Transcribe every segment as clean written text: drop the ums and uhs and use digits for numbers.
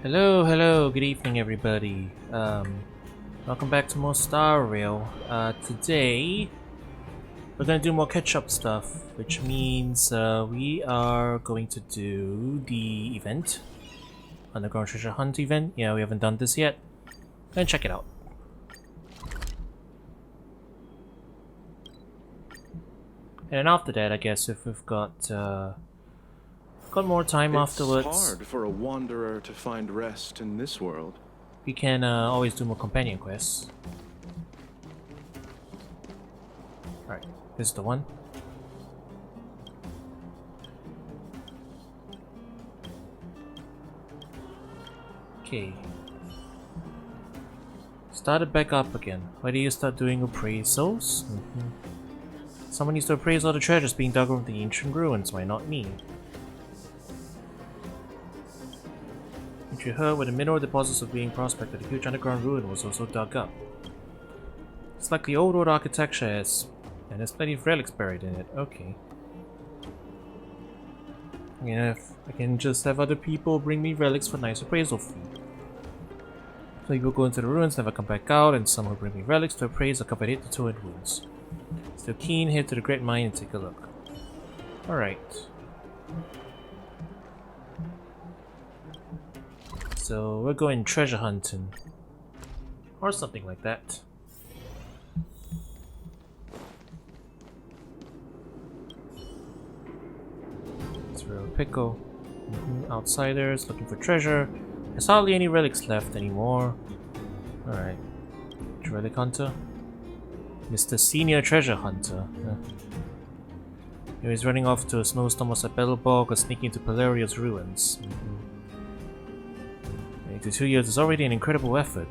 Hello, good evening everybody. Welcome back to more Star Rail. Today we're gonna do more catch-up stuff, which means we are going to do the event. Underground Treasure Hunt event. Yeah, we haven't done this yet. Go and check it out. And then after that, I guess if we've got more time afterwards. It's hard for a wanderer to find rest in this world. We can always do more companion quests. Alright, this is the one. Okay. Started back up again. Why do you start doing appraisals? Someone needs to appraise all the treasures being dug from the ancient ruins, why not me? You heard where the mineral deposits are being prospected, a huge underground ruin was also dug up. It's like the old architecture has, and there's plenty of relics buried in it. Okay. If I can just have other people bring me relics for nice appraisal fee. So people go into the ruins, never come back out, and some will bring me relics to appraise or cover hit the two in wounds. Still keen, head to the Great Mine and take a look. Alright. So we're going treasure hunting. Or something like that. It's real pickle. Outsiders looking for treasure. There's hardly any relics left anymore. Alright. Relic hunter. Mr. Senior Treasure Hunter. He's running off to a snowstorm or Battle Bog or sneaking into Palaria's ruins. 82 years is already an incredible effort.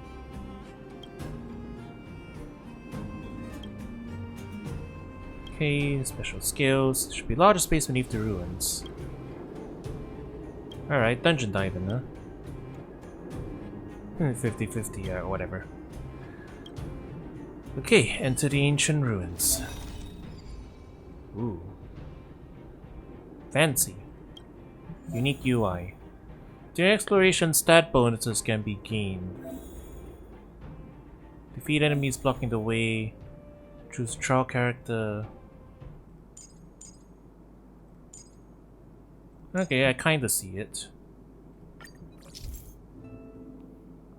Okay, special skills. Should be larger space beneath the ruins. Alright, dungeon diving, huh? 50-50 or whatever. Okay, enter the ancient ruins. Ooh. Fancy. Unique UI. During exploration, stat bonuses can be gained. Defeat enemies blocking the way. Choose trial character. Okay, I kinda see it.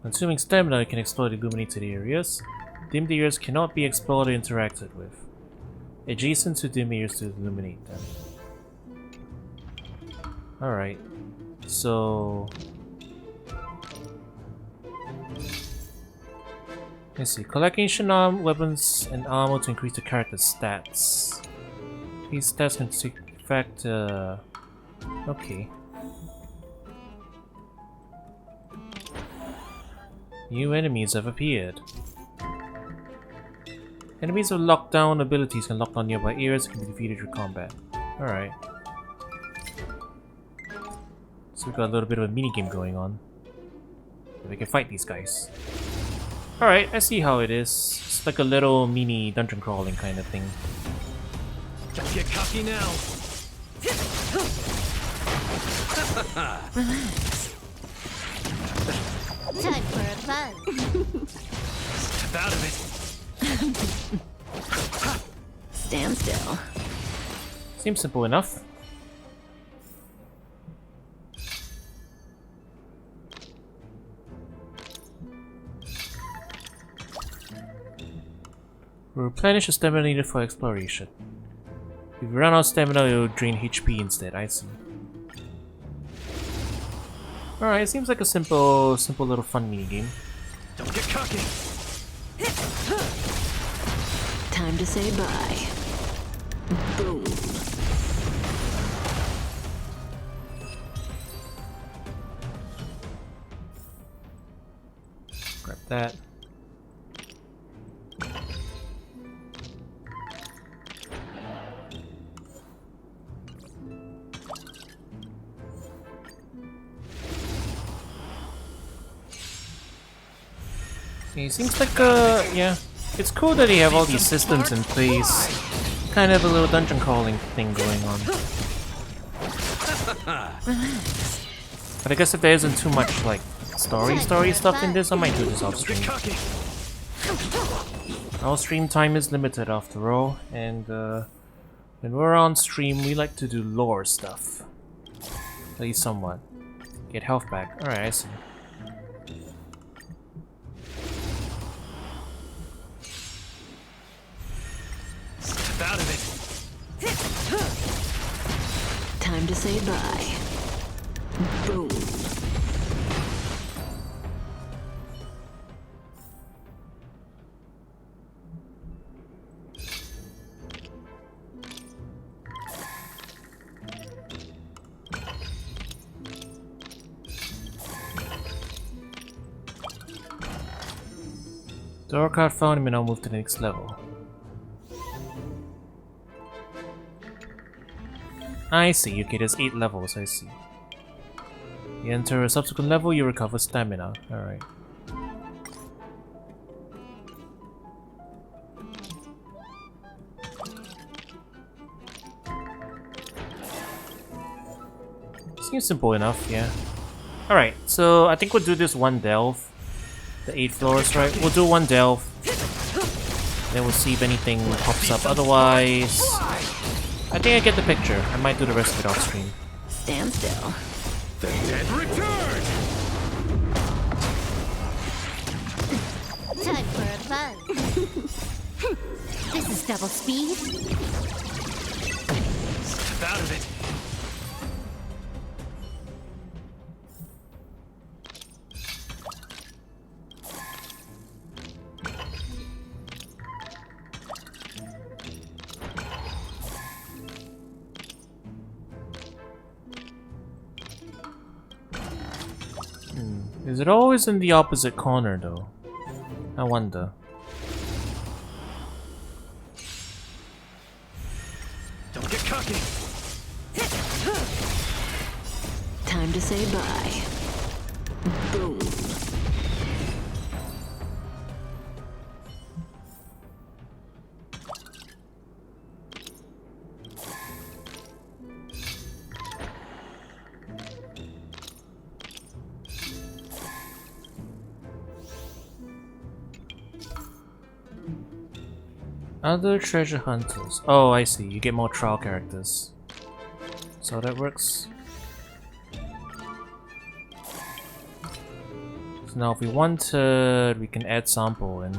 Consuming stamina, you can explore the illuminated areas. Dimmed areas cannot be explored or interacted with. Adjacent to dim areas to illuminate them. Alright. So let's see. Collect ancient weapons and armor to increase the character's stats. These stats can take effect. Okay. New enemies have appeared. Enemies with lockdown abilities can lock down nearby areas and can be defeated through combat. Alright. So we've got a little bit of a minigame going on. So we can fight these guys. Alright, I see how it is. It's like a little mini dungeon crawling kind of thing. Don't get cocky now. Relax. Time for a fun. Step out of it. Stand still. Seems simple enough. Replenish the stamina needed for exploration. If you run out of stamina, it will drain HP instead. I see. Alright, it seems like a simple little fun minigame. Don't get cocky. Time to say bye. Boom. Grab that. It seems like, yeah. It's cool that they have all these systems in place. Kind of a little dungeon crawling thing going on. Relax. But I guess if there isn't too much, like, story stuff in this. I might do this off stream. Our stream time is limited after all, and when we're on stream, we like to do lore stuff. At least somewhat. Get health back. Alright, I see. Step out of it. Time to say bye. Boom. Door card found, and now move to the next level. I see, okay, there's 8 levels, I see. You enter a subsequent level, you recover stamina. Alright. Seems simple enough, yeah. Alright, so I think we'll do this one delve. The 8 floors, right? We'll do one delve. Then we'll see if anything pops up. Otherwise, I think I get the picture. I might do the rest of it off stream. Stand still. The dead return. Time for a fun. This is double speed. Step out of it. Is it always in the opposite corner, though? I wonder. Don't get cocky. Time to say bye. Boom. Other treasure hunters. Oh, I see. You get more trial characters. So that works. So now if we wanted, we can add sample in.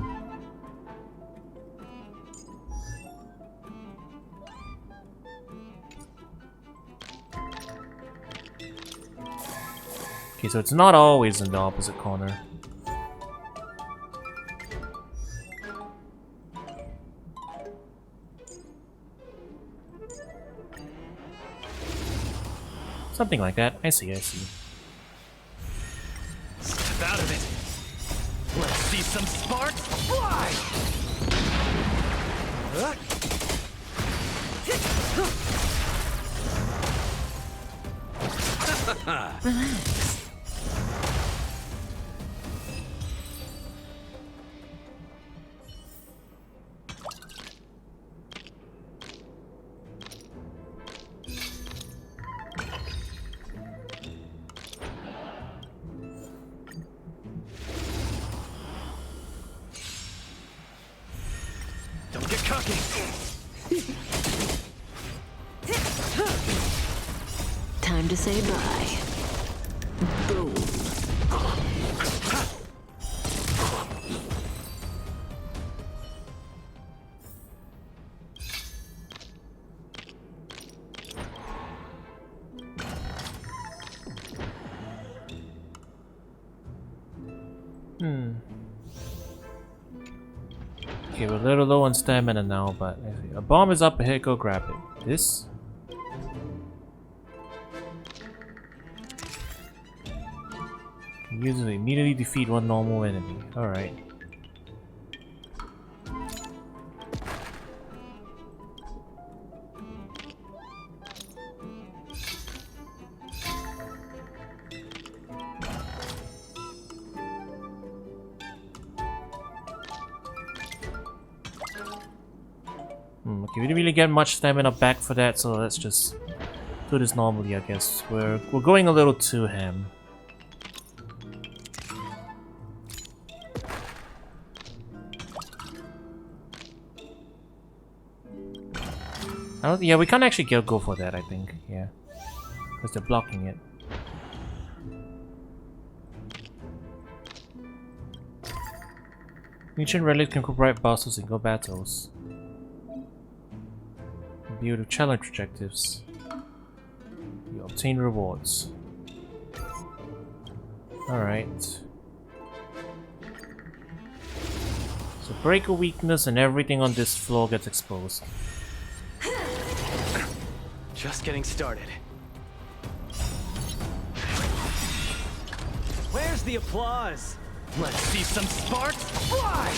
Okay, so it's not always in the opposite corner. Something like that. I see, I see. Step out of it. Let's see some sparks fly. Relax. Don't get cocky. Time to say bye. Boom. Okay, we're a little low on stamina now, but I see. A bomb is up ahead, go grab it. This? Can use it to immediately defeat one normal enemy. Alright. Okay, we didn't really get much stamina back for that, so let's just do this normally, I guess. We're going a little too ham. Yeah, we can't actually go for that, I think. Yeah. Because they're blocking it. Ancient relic can incorporate bosses single battles. View the challenge objectives. You obtain rewards. Alright. So break a weakness and everything on this floor gets exposed. Just getting started. Where's the applause? Let's see some sparks fly!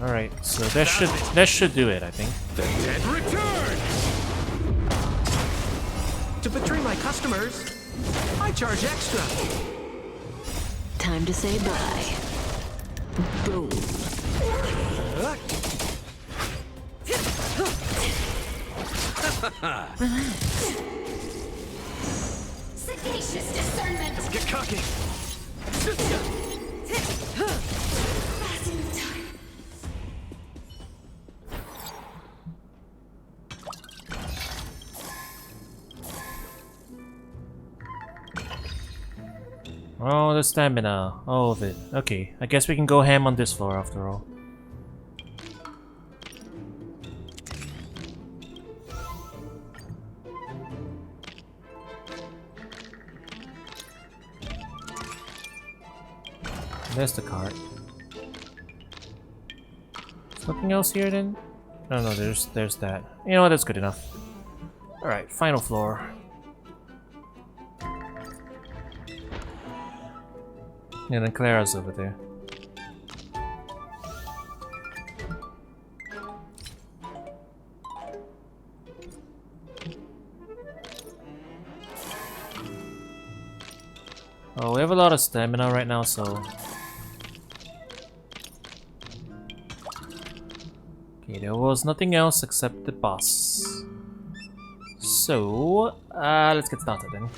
Alright, so that should do it, I think. The dead return! To betray my customers, I charge extra. Time to say bye. Boom. Sagacious discernment. Don't get cocky! Passing the time. Oh, the stamina. All of it. Okay, I guess we can go ham on this floor after all. There's the cart. There's nothing else here then? No, there's that. You know what, that's good enough. Alright, final floor. And then Clara's over there. Oh, we have a lot of stamina right now, so... Okay, there was nothing else except the boss. So, let's get started then.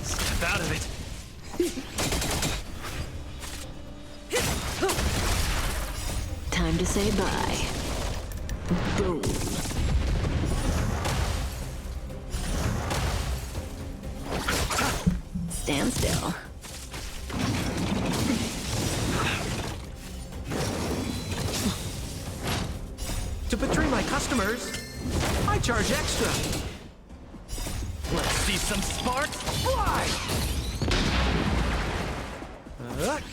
Step out of it! Time to say bye. Boom. Stand still. To betray my customers, I charge extra. Let's see some sparks fly! Relax.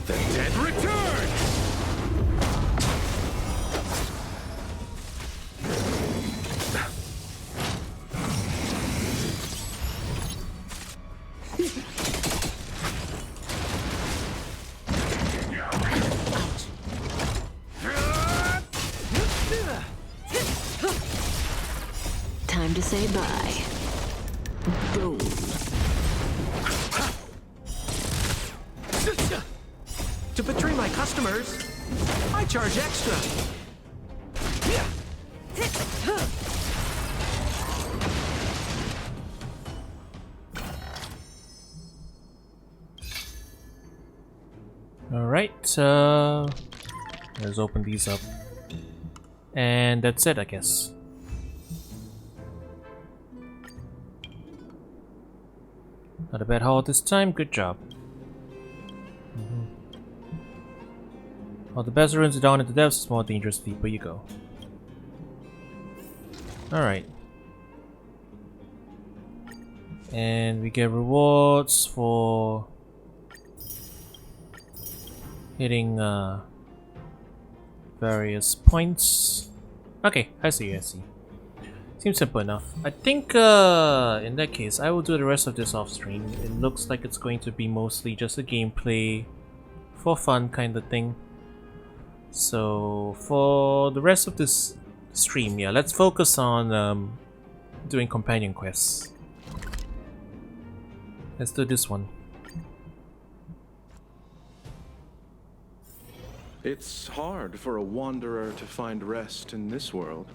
The dead return! Time to say bye. Boom. To betray my customers, I charge extra. Alright, let's open these up. And that's it, I guess. Not a bad haul this time, good job. While the best ruins are down into depths, it's more dangerous the deeper you go. Alright. And we get rewards for hitting various points. Okay, I see. Seems simple enough. I think in that case, I will do the rest of this off stream. It looks like it's going to be mostly just a gameplay for fun kind of thing. So for the rest of this stream, yeah, let's focus on doing companion quests. Let's do this one. It's hard for a wanderer to find rest in this world.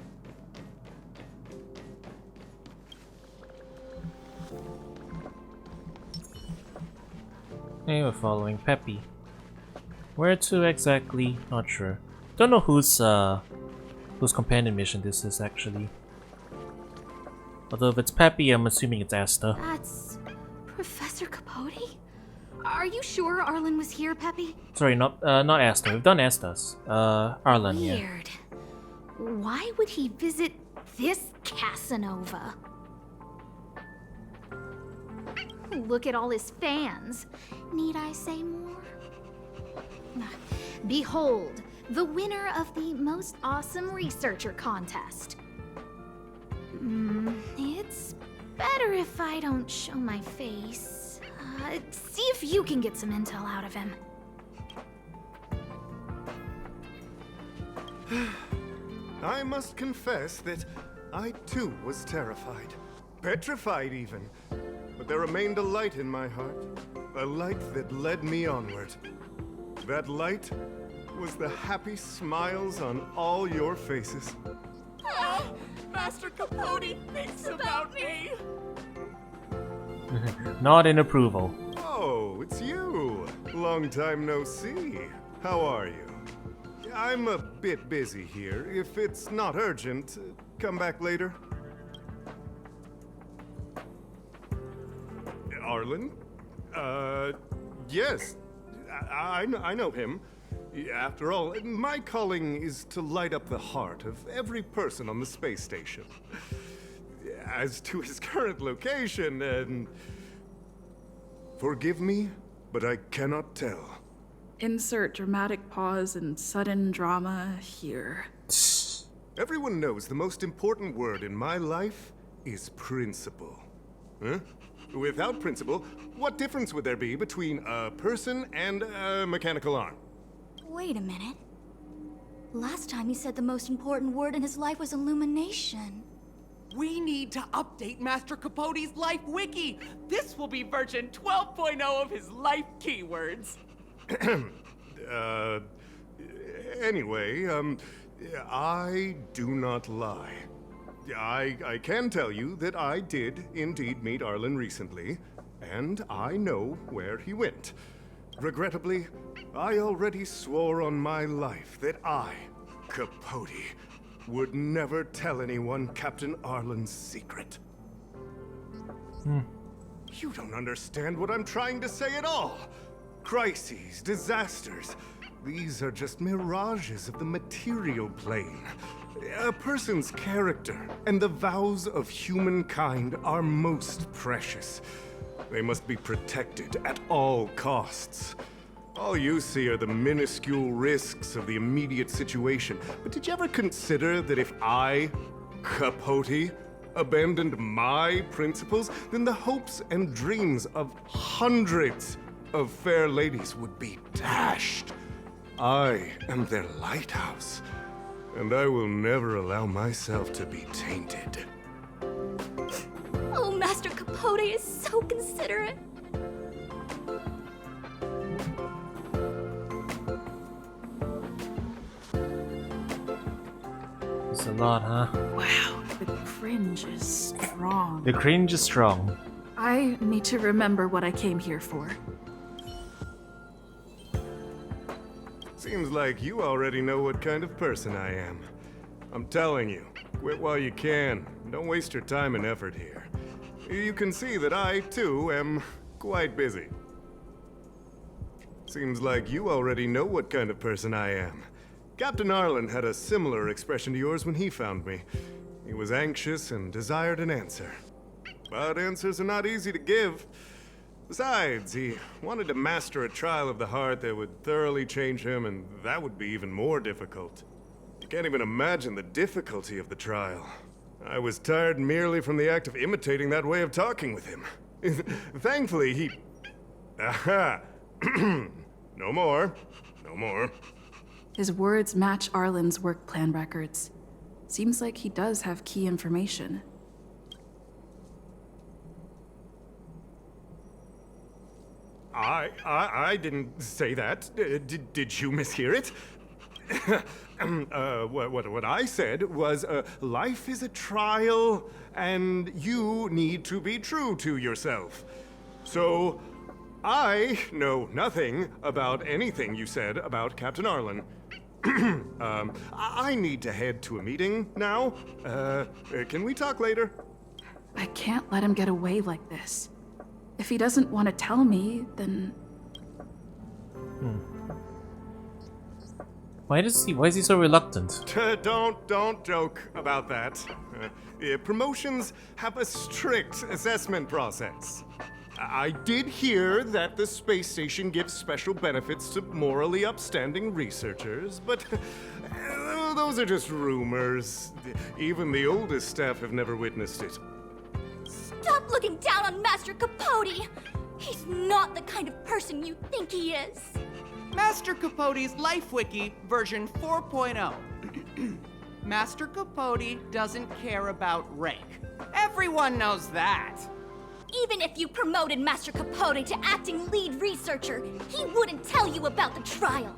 Hey, we're following Peppy. Where to exactly? Not sure. Don't know whose companion mission this is actually. Although if it's Peppy, I'm assuming it's Asta. That's Professor Capote? Are you sure Arlan was here, Peppy? Sorry, not Asta. We've done Asta's. Arlan, yeah. Weird. Why would he visit this Casanova? Look at all his fans. Need I say more? Behold, the winner of the most awesome researcher contest. It's better if I don't show my face. See if you can get some intel out of him. I must confess that I too was terrified. Petrified even. But there remained a light in my heart. A light that led me onward. That light was the happy smiles on all your faces. Master Capote thinks about me. Not in approval. Oh, it's you. Long time no see. How are you? I'm a bit busy here. If it's not urgent, come back later. Arlan? Yes. I know him. After all, my calling is to light up the heart of every person on the space station. As to his current location, and forgive me, but I cannot tell. Insert dramatic pause and sudden drama here. Everyone knows the most important word in my life is principle. Huh? Without principle, what difference would there be between a person and a mechanical arm? Wait a minute. Last time he said the most important word in his life was illumination. We need to update Master Capote's Life Wiki. This will be version 12.0 of his life keywords. Anyway, I do not lie. I can tell you that I did indeed meet Arlan recently, and I know where he went. Regrettably, I already swore on my life that I, Capote, would never tell anyone Captain Arlan's secret. You don't understand what I'm trying to say at all. Crises, disasters, these are just mirages of the material plane. A person's character and the vows of humankind are most precious. They must be protected at all costs. All you see are the minuscule risks of the immediate situation. But did you ever consider that if I, Capote, abandoned my principles, then the hopes and dreams of hundreds of fair ladies would be dashed? I am their lighthouse, and I will never allow myself to be tainted. Oh, Master Capote is so considerate. It's a lot, huh? Wow, the cringe is strong. The cringe is strong. I need to remember what I came here for. Seems like you already know what kind of person I am. I'm telling you, quit while you can. Don't waste your time and effort here. You can see that I, too, am quite busy. Seems like you already know what kind of person I am. Captain Arlan had a similar expression to yours when he found me. He was anxious and desired an answer. But answers are not easy to give. Besides, he wanted to master a trial of the heart that would thoroughly change him, and that would be even more difficult. You can't even imagine the difficulty of the trial. I was tired merely from the act of imitating that way of talking with him. Thankfully, he... Aha! No more. No more. His words match Arlen's work plan records. Seems like he does have key information. I didn't say that. Did you mishear it? What I said was, life is a trial, and you need to be true to yourself. So, I know nothing about anything you said about Captain Arlan. I need to head to a meeting now. Can we talk later? I can't let him get away like this. If he doesn't want to tell me, then... Why is he so reluctant? Don't joke about that. Promotions have a strict assessment process. I did hear that the space station gives special benefits to morally upstanding researchers, but those are just rumors. Even the oldest staff have never witnessed it. Stop looking down on Master Capote! He's not the kind of person you think he is. Master Capote's Life Wiki version 4.0. Master Capote doesn't care about rank. Everyone knows that. Even if you promoted Master Capote to acting lead researcher, he wouldn't tell you about the trial.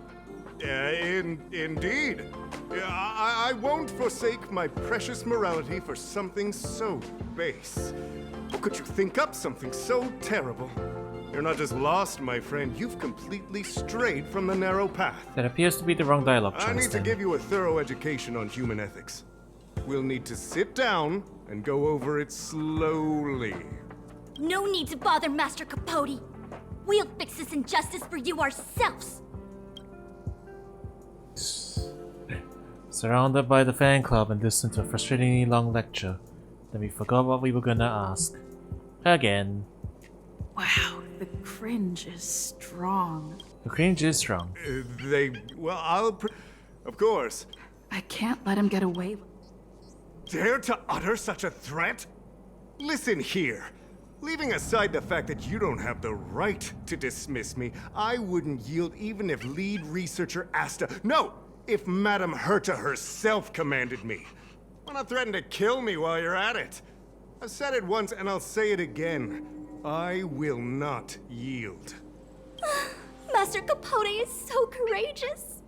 Indeed. I won't forsake my precious morality for something so base. How could you think up something so terrible? You're not just lost, my friend. You've completely strayed from the narrow path. That appears to be the wrong dialogue choice. I need to then. give you a thorough education on human ethics. We'll need to sit down and go over it slowly. No need to bother Master Capote. We'll fix this injustice for you ourselves. Surrounded by the fan club and listened to a frustratingly long lecture. Then we forgot what we were gonna ask. Again. Wow, the cringe is strong. The cringe is strong. Of course. I can't let him get away. Dare to utter such a threat? Listen here. Leaving aside the fact that you don't have the right to dismiss me, I wouldn't yield even if lead researcher Asta... No! If Madame Herta herself commanded me. Why not threaten to kill me while you're at it? I've said it once and I'll say it again. I will not yield. Master Capote is so courageous.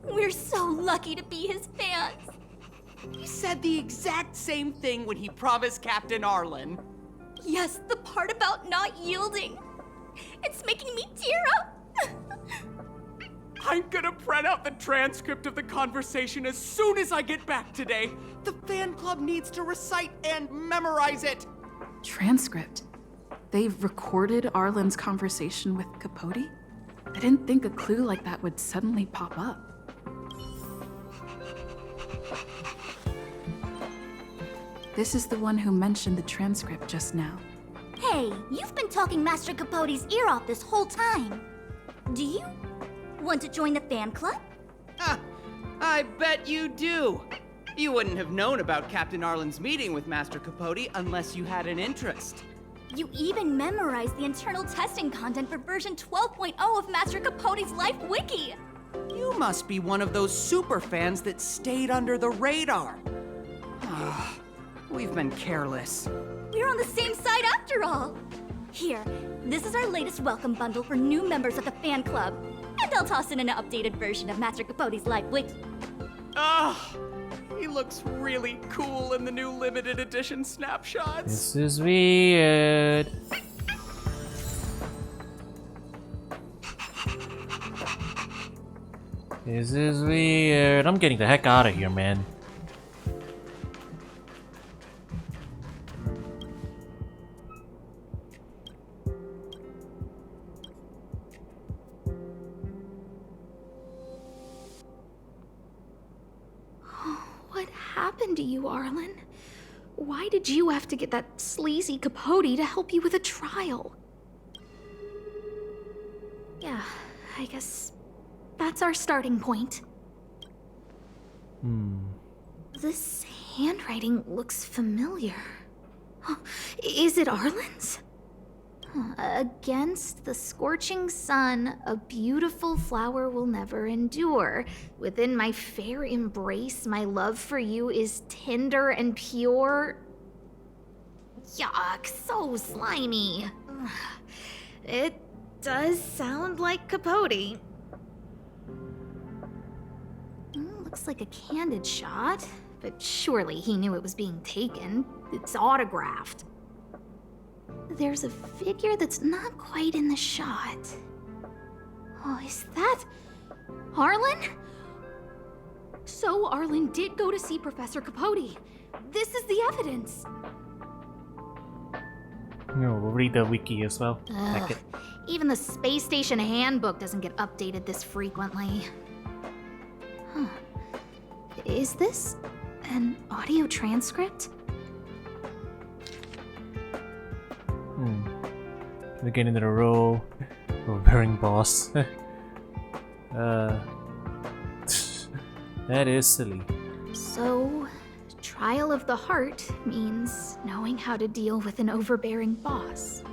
We're so lucky to be his fans. He said the exact same thing when he promised Captain Arlan. Yes, the part about not yielding. It's making me tear up. I'm gonna print out the transcript of the conversation as soon as I get back today. The fan club needs to recite and memorize it. Transcript? They've recorded Arlen's conversation with Capote? I didn't think a clue like that would suddenly pop up. This is the one who mentioned the transcript just now. Hey, you've been talking Master Capote's ear off this whole time. Do you want to join the fan club? I bet you do. You wouldn't have known about Captain Arlan's meeting with Master Capote unless you had an interest. You even memorized the internal testing content for version 12.0 of Master Capote's Life Wiki. You must be one of those super fans that stayed under the radar. We've been careless. We're on the same side after all. Here, this is our latest welcome bundle for new members of the fan club. And I'll toss in an updated version of Master Capote's Life Wiki. He looks really cool in the new limited edition snapshots. This is weird. This is weird. I'm getting the heck out of here, man. What happened to you, Arlan? Why did you have to get that sleazy Capote to help you with a trial? Yeah, I guess that's our starting point. This handwriting looks familiar. Huh, is it Arlen's? Against the scorching sun, a beautiful flower will never endure. Within my fair embrace, my love for you is tender and pure. Yuck, so slimy. It does sound like Capote. Looks like a candid shot, but surely he knew it was being taken. It's autographed. There's a figure that's not quite in the shot. Oh, is that Arlan? So Arlan did go to see Professor Capote. This is the evidence. No, we'll read the wiki as well. Ugh, Heck it. even the space station handbook doesn't get updated this frequently. Huh. Is this an audio transcript? We're getting into the role. Overbearing boss. That is silly. So, trial of the heart means knowing how to deal with an overbearing boss.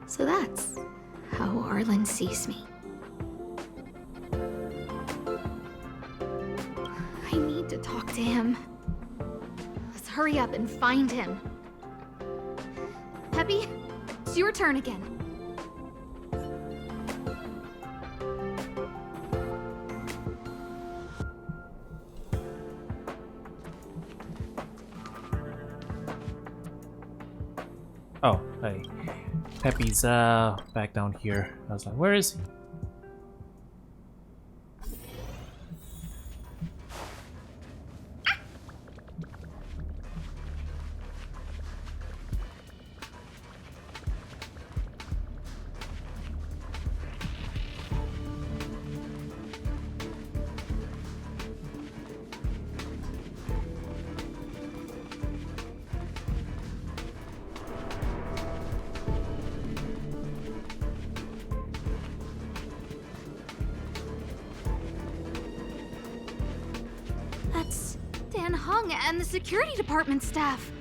So that's how Arlan sees me. I need to talk to him. Let's hurry up and find him. Peppy, it's your turn again. Oh, hey. Peppy's back down here. I was like, where is he? And the security department staff.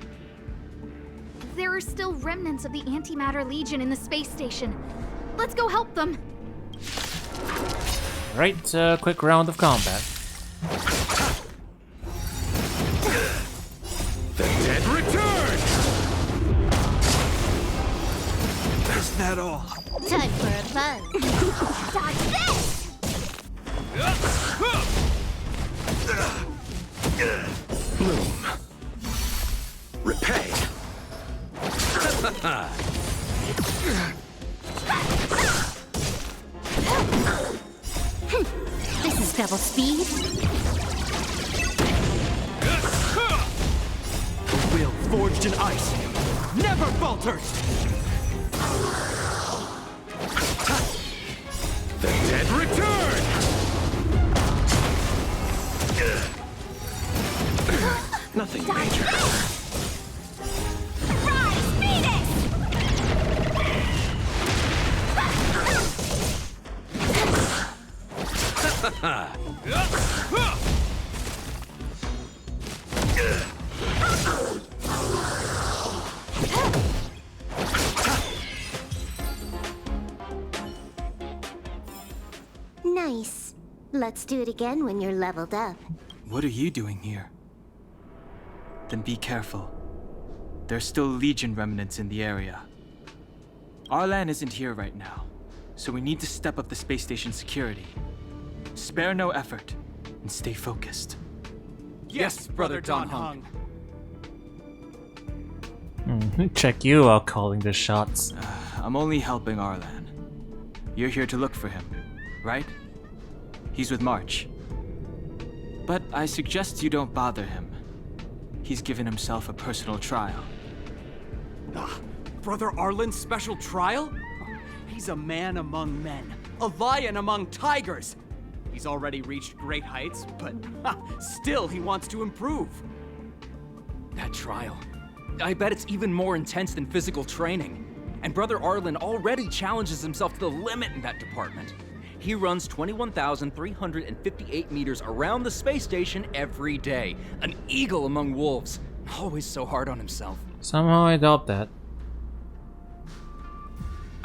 There are still remnants of the Antimatter Legion in the space station. Let's go help them. Right, quick round of combat. The dead return! Is that all? Time for a buzz. Dodge this! Bloom. Repay. This is double speed. The will forged in ice never falters. The dead return. Nothing major. Rise, Phoenix! Nice. Let's do it again when you're leveled up. What are you doing here? Then be careful. There's still Legion remnants in the area. Arlan isn't here right now, so we need to step up the space station security. Spare no effort, and stay focused. Yes, Brother Don Hung. Check you out calling the shots. I'm only helping Arlan. You're here to look for him, right? He's with March. But I suggest you don't bother him. He's given himself a personal trial. Brother Arlan's special trial? He's a man among men, a lion among tigers. He's already reached great heights, but still he wants to improve. That trial. I bet it's even more intense than physical training. And Brother Arlan already challenges himself to the limit in that department. He runs 21,358 meters around the space station every day. An eagle among wolves. Always so hard on himself. Somehow I doubt that.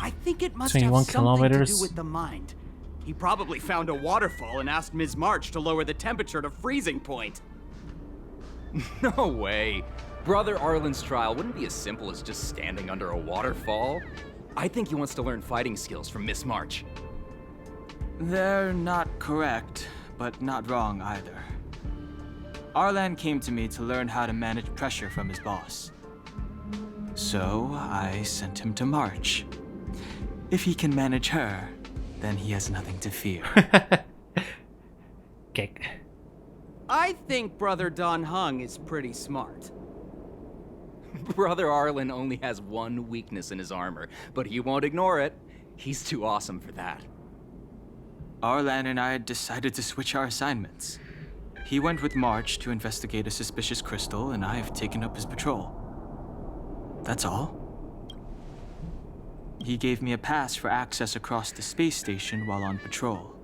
I think it must 21 have something to kilometers. do with the mind. He probably found a waterfall and asked Ms. March to lower the temperature to freezing point. No way. Brother Arlen's trial wouldn't be as simple as just standing under a waterfall. I think he wants to learn fighting skills from Miss March. They're not correct, but not wrong either. Arlan came to me to learn how to manage pressure from his boss. So I sent him to March. If he can manage her, then he has nothing to fear. Okay. I think Brother Don Hung is pretty smart. Brother Arlen only has one weakness in his armor, but he won't ignore it. He's too awesome for that. Arlan and I decided to switch our assignments. He went with March to investigate a suspicious crystal, and I have taken up his patrol. That's all. He gave me a pass for access across the space station while on patrol.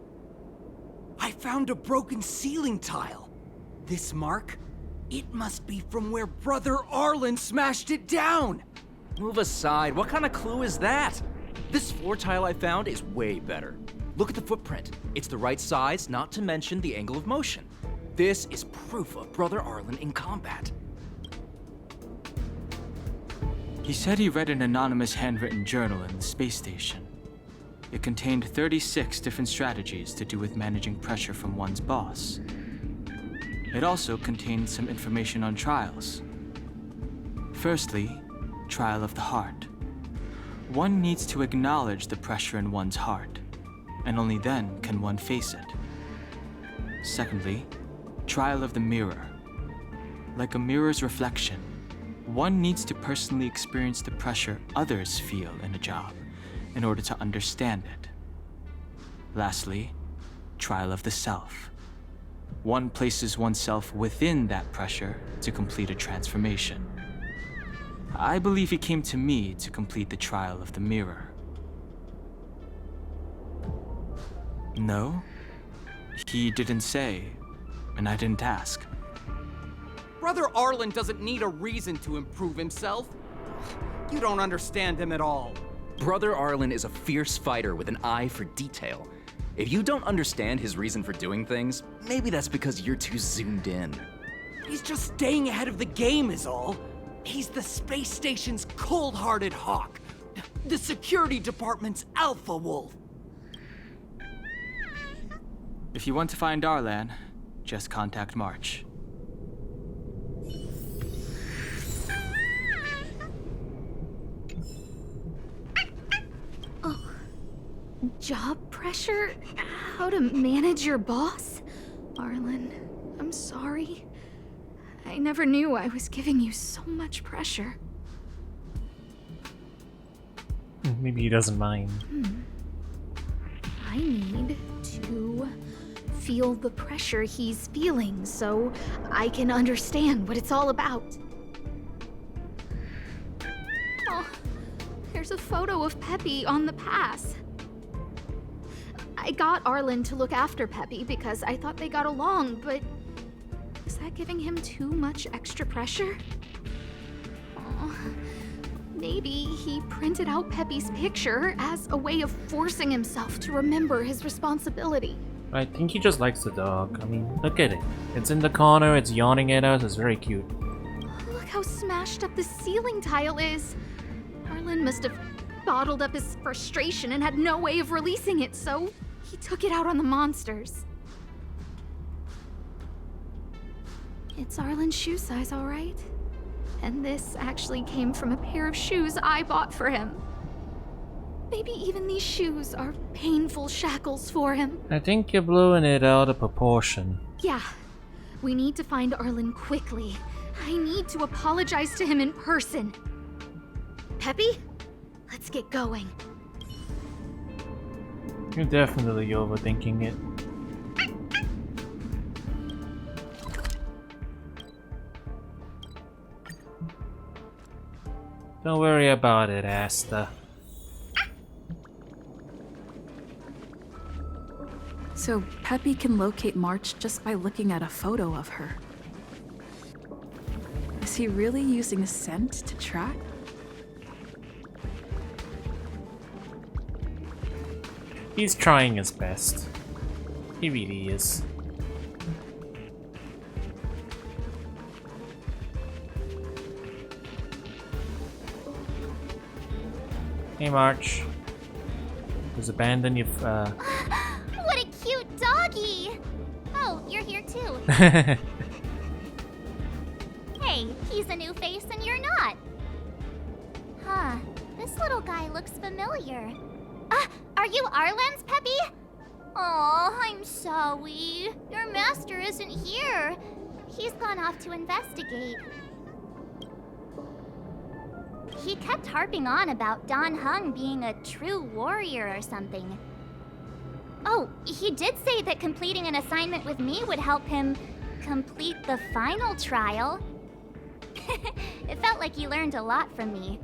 I found a broken ceiling tile. This mark? It must be from where Brother Arlen smashed it down. Move aside. What kind of clue is that? This floor tile I found is way better. Look at the footprint. It's the right size, not to mention the angle of motion. This is proof of Brother Arlen in combat. He said he read an anonymous handwritten journal in the space station. It contained 36 different strategies to do with managing pressure from one's boss. It also contained some information on trials. Firstly, trial of the heart. One needs to acknowledge the pressure in one's heart, and only then can one face it. Secondly, trial of the mirror. Like a mirror's reflection, one needs to personally experience the pressure others feel in a job in order to understand it. Lastly, trial of the self. One places oneself within that pressure to complete a transformation. I believe he came to me to complete the trial of the mirror. No, he didn't say, and I didn't ask. Brother Arlen doesn't need a reason to improve himself. You don't understand him at all. Brother Arlen is a fierce fighter with an eye for detail. If you don't understand his reason for doing things, maybe that's because you're too zoomed in. He's just staying ahead of the game is all. He's the space station's cold-hearted hawk. The security department's alpha wolf. If you want to find Arlan, just contact March. Job pressure? How to manage your boss? Arlen, I'm sorry. I never knew I was giving you so much pressure. Maybe he doesn't mind. I need to feel the pressure he's feeling so I can understand what it's all about. Oh, there's a photo of Peppy on the pass. I got Arlen to look after Peppy because I thought they got along, but is that giving him too much extra pressure? Oh, maybe he printed out Peppy's picture as a way of forcing himself to remember his responsibility. I think he just likes the dog. I mean, look at it. It's in the corner, it's yawning at us, it's very cute. Look how smashed up the ceiling tile is. Arlen must have bottled up his frustration and had no way of releasing it, so he took it out on the monsters. It's Arlen's shoe size, all right? And this actually came from a pair of shoes I bought for him. Maybe even these shoes are painful shackles for him. I think you're blowing it out of proportion. Yeah, we need to find Arlen quickly. I need to apologize to him in person. Peppy, let's get going. You're definitely overthinking it. Don't worry about it, Asta. So Peppy can locate March just by looking at a photo of her. Is he really using scent to track? He's trying his best. He really is. Hey March. Just abandon your What a cute doggy! Oh, you're here too. Hey, he's a new face and you're not. Huh, this little guy looks familiar. Are you Arlan's puppy? Oh, I'm sorry. Your master isn't here. He's gone off to investigate. He kept harping on about Don Hung being a true warrior or something. Oh, he did say that completing an assignment with me would help him complete the final trial. It felt like he learned a lot from me.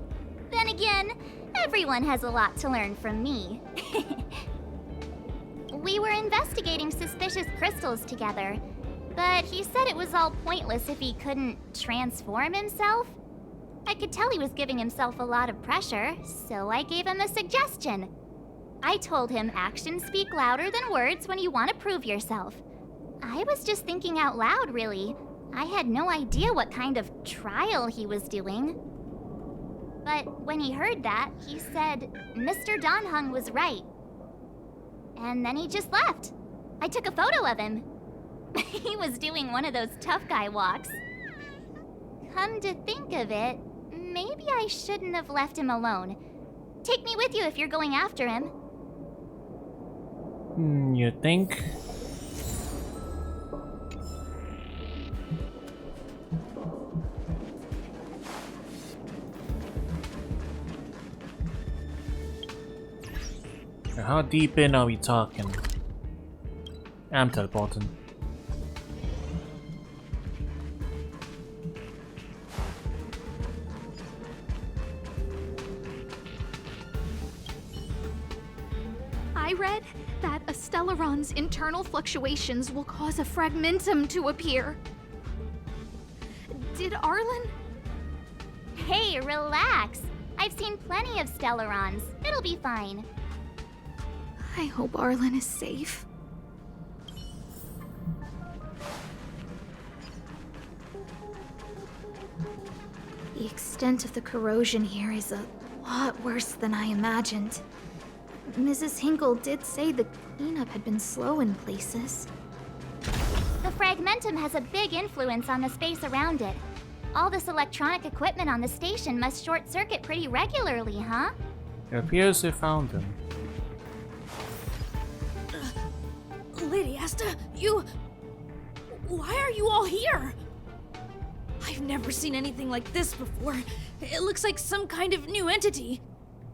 Then again, everyone has a lot to learn from me. We were investigating suspicious crystals together, but he said it was all pointless if he couldn't transform himself. I could tell he was giving himself a lot of pressure, so I gave him a suggestion. I told him actions speak louder than words when you want to prove yourself. I was just thinking out loud, really. I had no idea what kind of trial he was doing. But when he heard that, he said Mr. Don Hung was right. And then he just left. I took a photo of him. He was doing one of those tough guy walks. Come to think of it, maybe I shouldn't have left him alone. Take me with you if you're going after him. You think? How deep in are we talking? I'm teleporting. I read that a Stellaron's internal fluctuations will cause a fragmentum to appear. Did Arlan? Hey, relax. I've seen plenty of Stellarons. It'll be fine. I hope Arlan is safe. The extent of the corrosion here is a lot worse than I imagined. Mrs. Hinkle did say the cleanup had been slow in places. The fragmentum has a big influence on the space around it. All this electronic equipment on the station must short circuit pretty regularly, huh? It appears we found them. Lady Asta, you... Why are you all here? I've never seen anything like this before. It looks like some kind of new entity.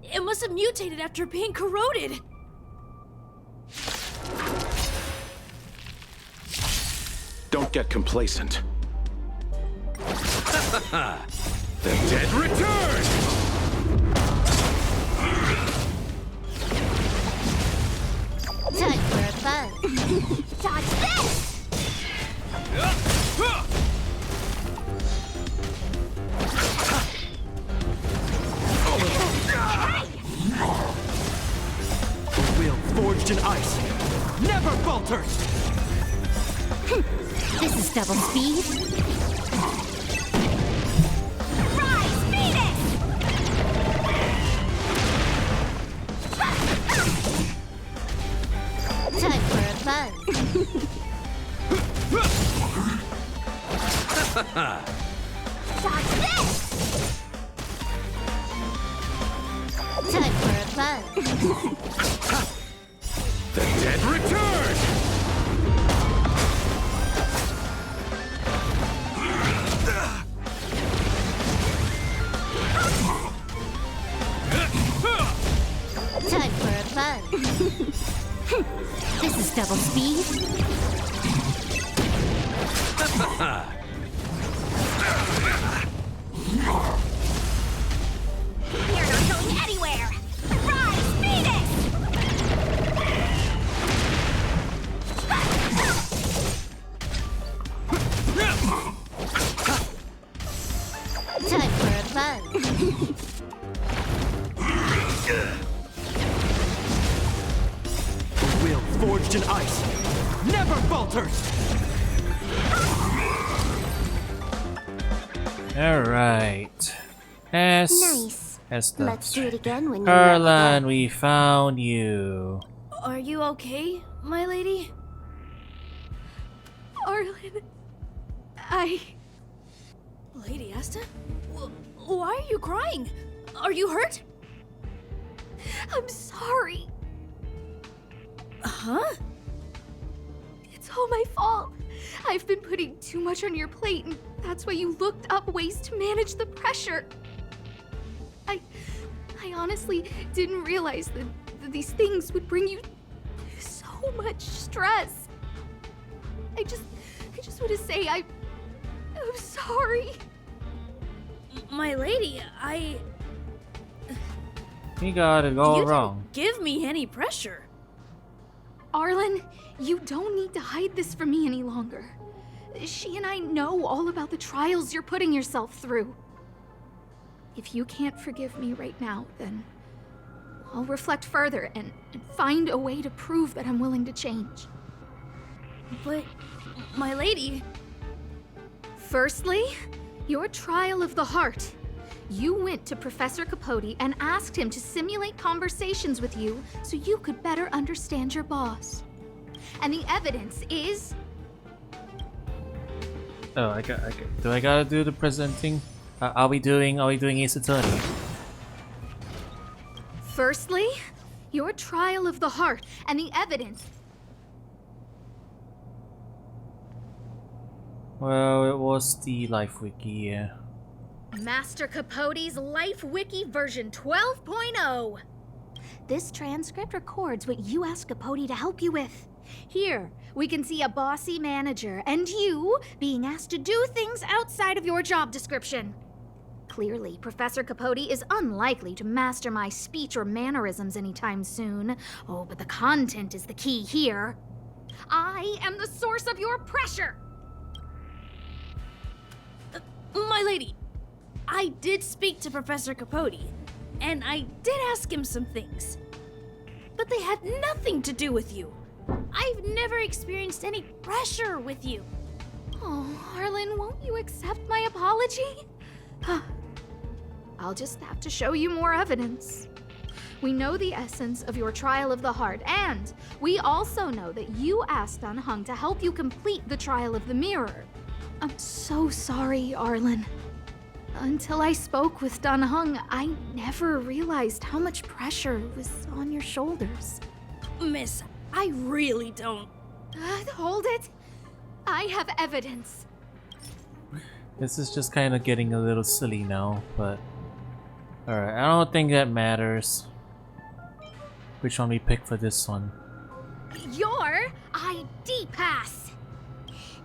It must have mutated after being corroded. Don't get complacent. The dead return! Time for a buzz. Dodge this! The will forged in ice never falters! This is double speed. Rise, Phoenix! Time for a buzz. Dodge this! Time for a buzz. The dead return! Time for a buzz. This is double speed. You're not going anywhere! Rise, Phoenix! Time for a buzz. forged in ice never falters! Alright. Nice. Esther. Let's do it again when you're level Arlan, up. we found you. Are you okay, my lady? Arlan, Lady Asta? Why are you crying? Are you hurt? I'm sorry. Huh? It's all my fault. I've been putting too much on your plate, and that's why you looked up ways to manage the pressure. I honestly didn't realize that these things would bring you so much stress. I just want to say I'm sorry. My lady, You got it all you wrong. didn't give me any pressure. Arlan, you don't need to hide this from me any longer. She and I know all about the trials you're putting yourself through. If you can't forgive me right now, then I'll reflect further and find a way to prove that I'm willing to change. But, my lady... Firstly, your trial of the heart. You went to Professor Capote and asked him to simulate conversations with you so you could better understand your boss. And the evidence is... Oh, I got. Do I gotta do the presenting? Are we doing Ace Attorney? Firstly, your trial of the heart and the evidence... Well, it was the Life Wiki, yeah. Master Capote's Life Wiki version 12.0. This transcript records what you asked Capote to help you with. Here, we can see a bossy manager and you being asked to do things outside of your job description. Clearly, Professor Capote is unlikely to master my speech or mannerisms anytime soon. Oh, but the content is the key here. I am the source of your pressure! My lady, I did speak to Professor Capote, and I did ask him some things. But they had nothing to do with you. I've never experienced any pressure with you. Oh, Arlan, won't you accept my apology? I'll just have to show you more evidence. We know the essence of your trial of the heart, and we also know that you asked Dan Heng to help you complete the trial of the mirror. I'm so sorry, Arlan. Until I spoke with Dan Heng, I never realized how much pressure was on your shoulders. Miss, I really don't. Hold it. I have evidence. This is just kind of getting a little silly now, but... Alright, I don't think that matters. Which one we pick for this one? Your ID pass.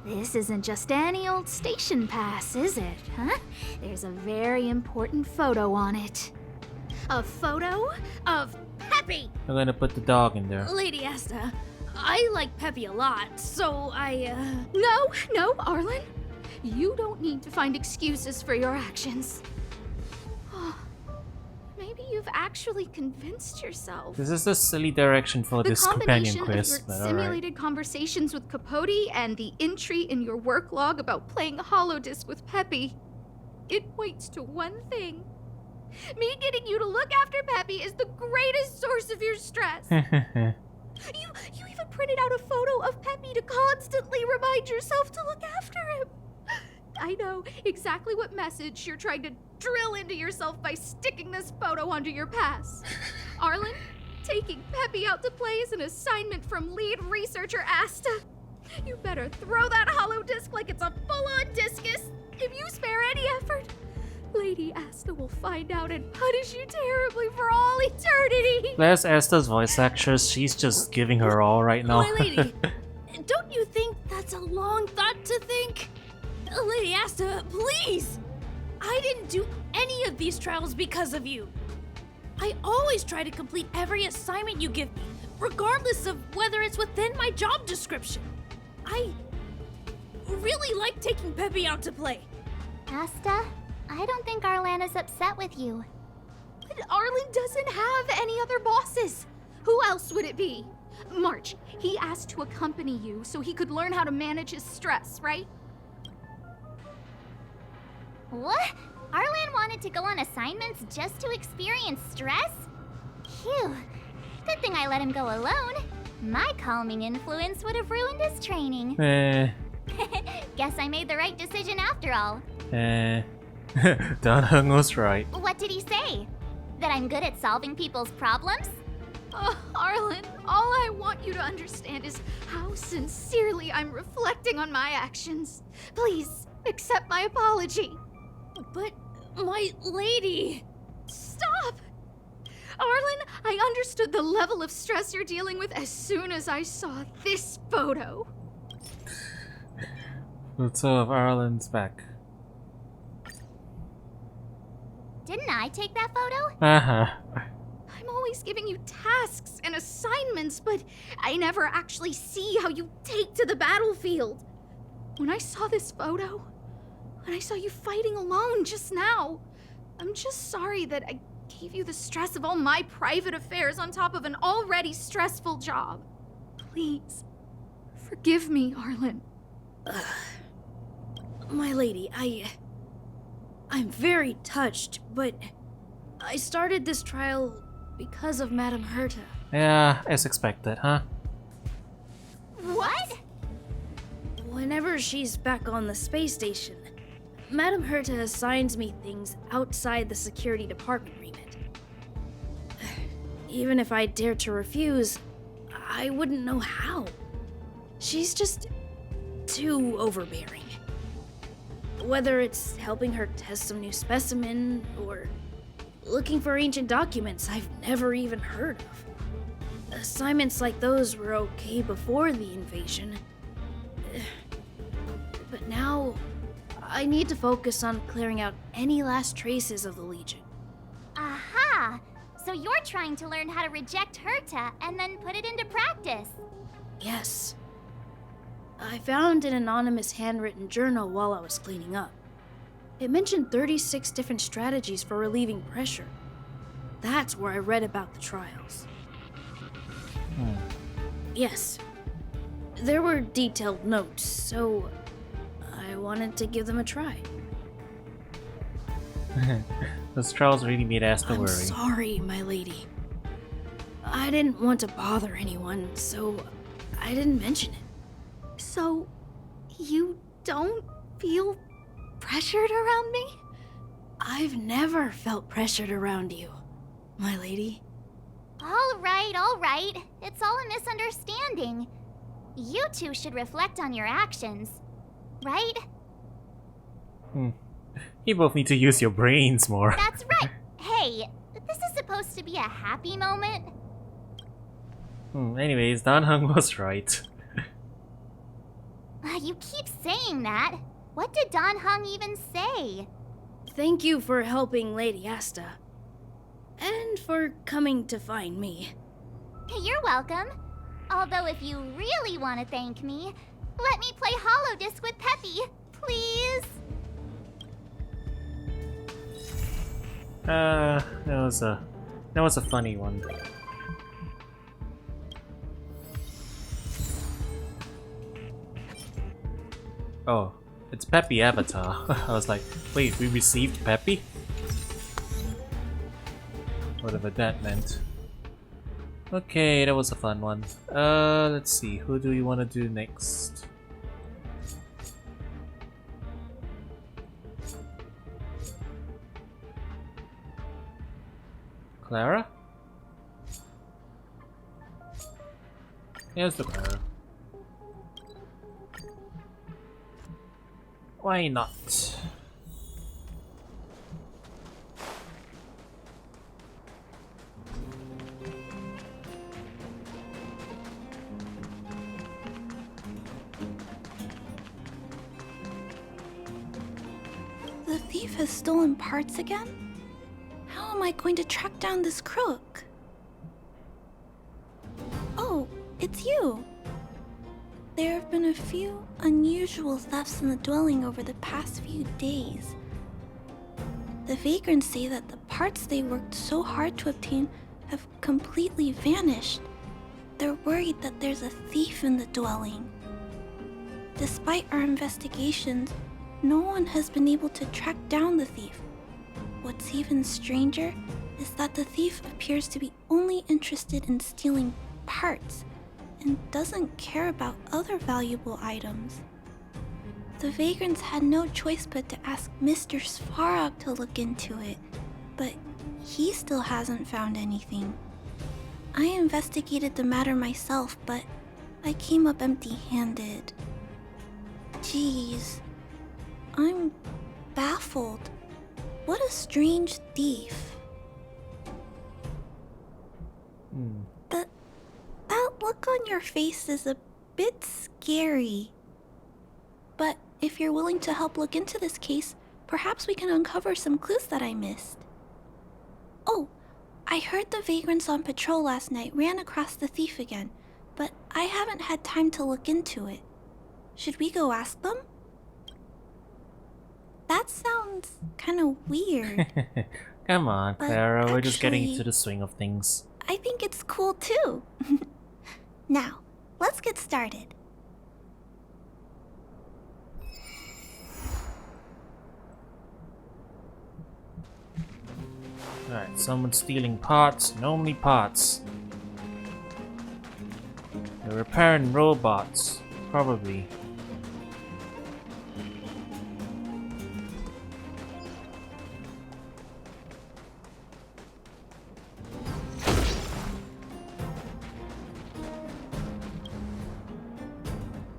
This isn't just any old station pass, is it, huh? There's a very important photo on it. A photo of Peppy! I'm gonna put the dog in there. Lady Asta, I like Peppy a lot, so No, Arlan. You don't need to find excuses for your actions. Maybe you've actually convinced yourself. This is a silly direction for this companion The quest, combination but of your alright. simulated conversations with Capote and the entry in your work log about playing holodisc with Peppy, it points to one thing. Me getting you to look after Peppy is the greatest source of your stress. You even printed out a photo of Peppy to constantly remind yourself to look after him. I know exactly what message you're trying to drill into yourself by sticking this photo onto your pass. Arlan, taking Peppy out to play is an assignment from lead researcher Asta. You better throw that hollow disc like it's a full-on discus. If you spare any effort, Lady Asta will find out and punish you terribly for all eternity. There's Asta's voice actress. She's just giving her all right now. My lady, don't you think that's a long thought to think? Lady Asta, please! I didn't do any of these trials because of you. I always try to complete every assignment you give me, regardless of whether it's within my job description. I really like taking Peppy out to play. Asta, I don't think Arlan is upset with you. But Arlan doesn't have any other bosses. Who else would it be? March, he asked to accompany you so he could learn how to manage his stress, right? What? Arlan wanted to go on assignments just to experience stress? Phew. Good thing I let him go alone. My calming influence would have ruined his training. Guess I made the right decision after all. Dan Heng was right. What did he say? That I'm good at solving people's problems? Arlan, all I want you to understand is how sincerely I'm reflecting on my actions. Please, accept my apology. But, my lady... Stop! Arlan, I understood the level of stress you're dealing with as soon as I saw this photo. Photo of Arlen's back. Didn't I take that photo? I'm always giving you tasks and assignments, but I never actually see how you take to the battlefield. When I saw this photo, when I saw you fighting alone just now, I'm just sorry that I gave you the stress of all my private affairs on top of an already stressful job. Please, forgive me, Arlan. My lady, I'm very touched, but I started this trial because of Madame Herta. Yeah, as expected, huh? What? Whenever she's back on the space station, Madame Herta assigns me things outside the security department remit. Even if I dared to refuse, I wouldn't know how. She's just too overbearing. Whether it's helping her test some new specimen, or looking for ancient documents I've never even heard of. Assignments like those were okay before the invasion. But now, I need to focus on clearing out any last traces of the Legion. Aha! So you're trying to learn how to reject Herta and then put it into practice. Yes. I found an anonymous handwritten journal while I was cleaning up. It mentioned 36 different strategies for relieving pressure. That's where I read about the trials. Yes. There were detailed notes, so I wanted to give them a try. Those trials really made Asta I'm worry. sorry, my lady. I didn't want to bother anyone, so I didn't mention it. So, you don't feel pressured around me? I've never felt pressured around you, my lady. All right. It's all a misunderstanding. You two should reflect on your actions, right? You both need to use your brains more. That's right. Hey, this is supposed to be a happy moment. Anyways, Dan Heng was right. You keep saying that. What did Dan Heng even say? Thank you for helping Lady Asta. And for coming to find me. You're welcome. Although if you really want to thank me, let me play Holodisc with Peppy, please. That was a funny one. Oh, it's Peppy Avatar. I was like, wait, we received Peppy? Whatever that meant. Okay, that was a fun one. Let's see, who do we want to do next? Clara? Here's the Clara. Why not? The thief has stolen parts again? How am I going to track down this crook? Oh, it's you. There have been a few unusual thefts in the dwelling over the past few days. The vagrants say that the parts they worked so hard to obtain have completely vanished. they're worried that there's a thief in the dwelling. Despite our investigations, no one has been able to track down the thief. What's even stranger is that the thief appears to be only interested in stealing parts and doesn't care about other valuable items. The vagrants had no choice but to ask Mr. Svarog to look into it, but he still hasn't found anything. I investigated the matter myself, but I came up empty-handed. Jeez, I'm baffled. What a strange thief. That look on your face is a bit scary. But if you're willing to help look into this case, perhaps we can uncover some clues that I missed. Oh, I heard the vagrants on patrol last night ran across the thief again, but I haven't had time to look into it. Should we go ask them? That sounds kind of weird. Come on, But Clara, we're just getting actually- into the swing of things. I think it's cool too. Now, let's get started. Alright, someone's stealing parts, and only parts. They're repairing robots, probably.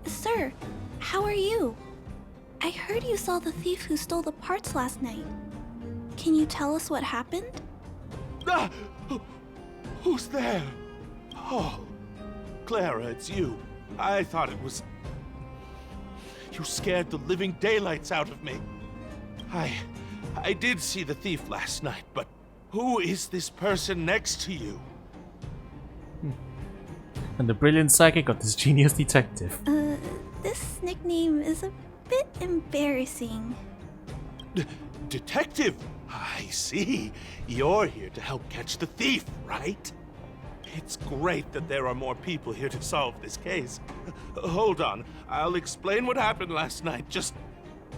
Sir, how are you? I heard you saw the thief who stole the parts last night. Can you tell us what happened? Ah! Who's there? Oh, Clara, it's you. I thought it was... You scared the living daylights out of me. I did see the thief last night, but who is this person next to you? And the brilliant psychic of this genius detective. This nickname is a bit embarrassing. Detective? I see. You're here to help catch the thief, right? It's great that there are more people here to solve this case. Hold on, I'll explain what happened last night. Just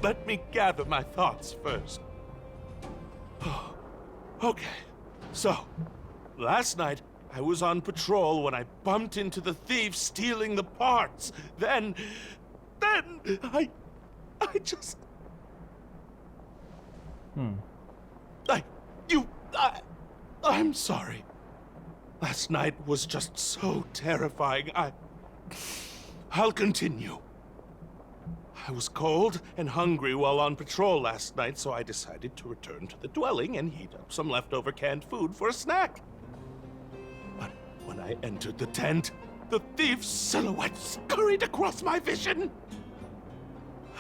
let me gather my thoughts first. Okay, so last night I was on patrol when I bumped into the thief stealing the parts. Then I just... I'm sorry. Last night was just so terrifying. I'll continue. I was cold and hungry while on patrol last night, so I decided to return to the dwelling and heat up some leftover canned food for a snack. But when I entered the tent, the thief's silhouette scurried across my vision.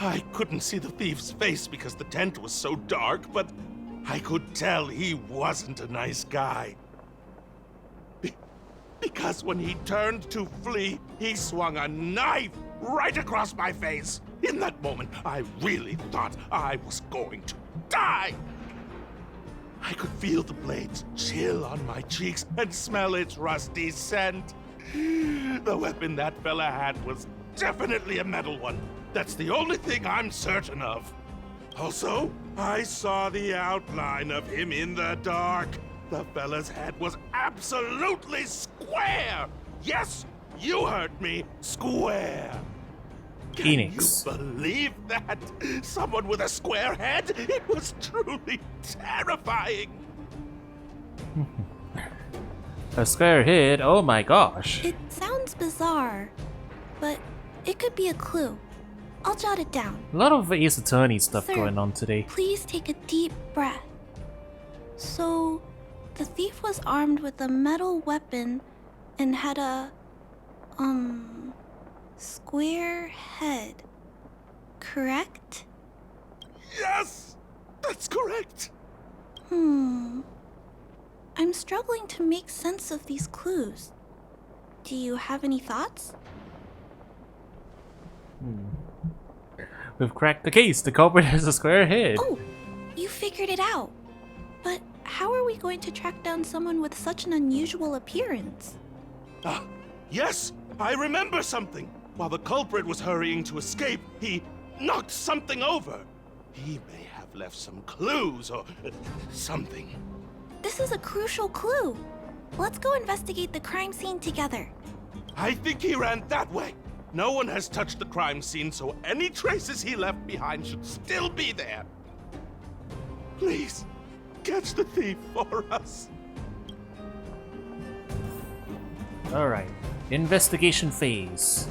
I couldn't see the thief's face because the tent was so dark, but I could tell he wasn't a nice guy. Because when he turned to flee, he swung a knife right across my face. In that moment, I really thought I was going to die. I could feel the blades chill on my cheeks and smell its rusty scent. The weapon that fella had was definitely a metal one. That's the only thing I'm certain of. Also, I saw the outline of him in the dark. The fella's head was absolutely square! Yes, you heard me, square! Phoenix. Can you believe that? Someone with a square head? It was truly terrifying! A square head? Oh my gosh. It sounds bizarre, but it could be a clue. I'll jot it down. A lot of Ace Attorney stuff Sir, going on today. Please take a deep breath. So, the thief was armed with a metal weapon and had a, square head, correct? Yes! That's correct! I'm struggling to make sense of these clues. Do you have any thoughts? We've cracked the case. The culprit has a square head. Oh, you figured it out. But how are we going to track down someone with such an unusual appearance? Yes, I remember something. While the culprit was hurrying to escape, he knocked something over. He may have left some clues or something. This is a crucial clue. Let's go investigate the crime scene together. I think he ran that way. No one has touched the crime scene, so any traces he left behind should still be there. Please, catch the thief for us. Alright, investigation phase.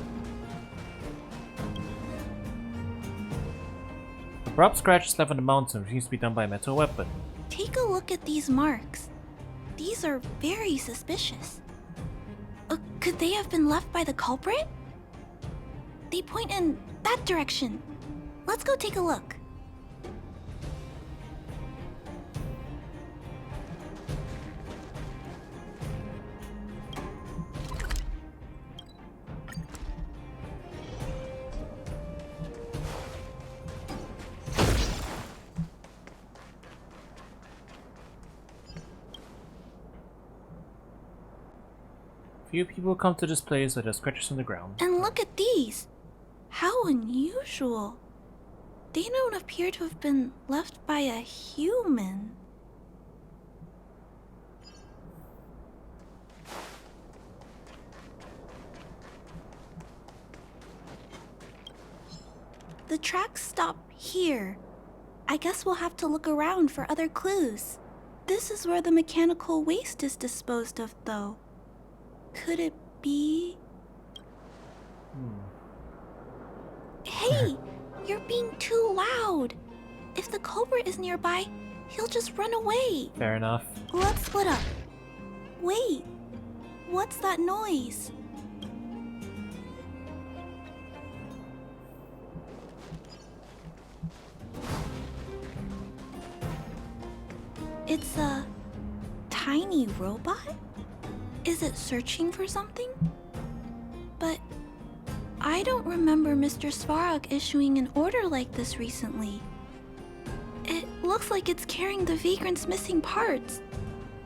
Abrupt scratches left on the mountain seems to be done by a metal weapon. Take a look at these marks. These are very suspicious. Could they have been left by the culprit? They point in that direction. Let's go take a look. Few people come to this place that have scratches on the ground. And look at these. How unusual. They don't appear to have been left by a human. The tracks stop here. I guess we'll have to look around for other clues. This is where the mechanical waste is disposed of, though. Could it be... Hey! You're being too loud! If the culprit is nearby, he'll just run away. Fair enough. Let's split up. Wait! What's that noise? It's a tiny robot? Is it searching for something? But I don't remember Mr. Svarog issuing an order like this recently. It looks like it's carrying the vagrant's missing parts,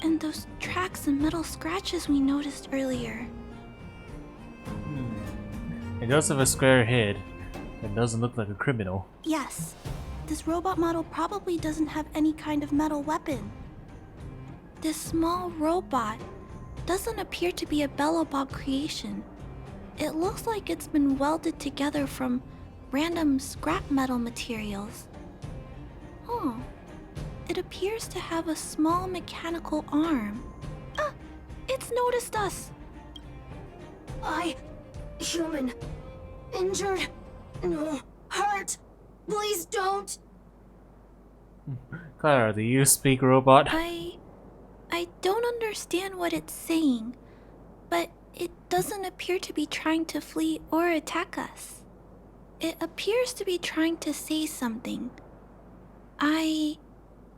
and those tracks and metal scratches we noticed earlier. It does have a square head. It doesn't look like a criminal. Yes, this robot model probably doesn't have any kind of metal weapon. This small robot doesn't appear to be a Belobog creation. It looks like it's been welded together from random scrap metal materials. Oh, it appears to have a small mechanical arm. Ah, it's noticed us. Human. Injured. No. Hurt. Please don't. Clara, do you speak robot? I don't understand what it's saying, but it doesn't appear to be trying to flee or attack us. It appears to be trying to say something.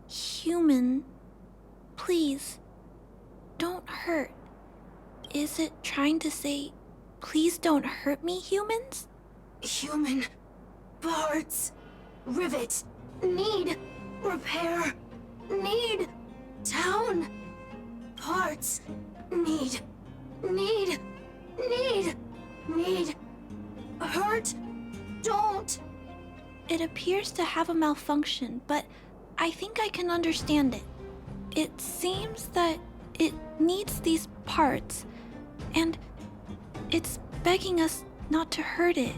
Human, please, don't hurt. Is it trying to say, please don't hurt me, humans? Human. Parts. Rivet. Need. Repair. Need. Town. Parts. Need. Hurt. Don't. It appears to have a malfunction, but I think I can understand it. It seems that it needs these parts, and it's begging us not to hurt it.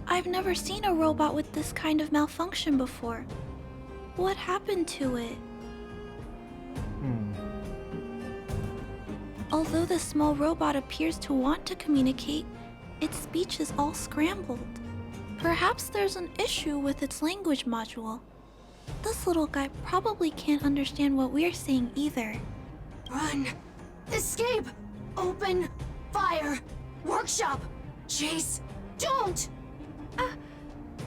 I've never seen a robot with this kind of malfunction before. What happened to it? Although the small robot appears to want to communicate, its speech is all scrambled. Perhaps there's an issue with its language module. This little guy probably can't understand what we're saying either. Run. Escape. Open. Fire. Workshop. Chase. Don't.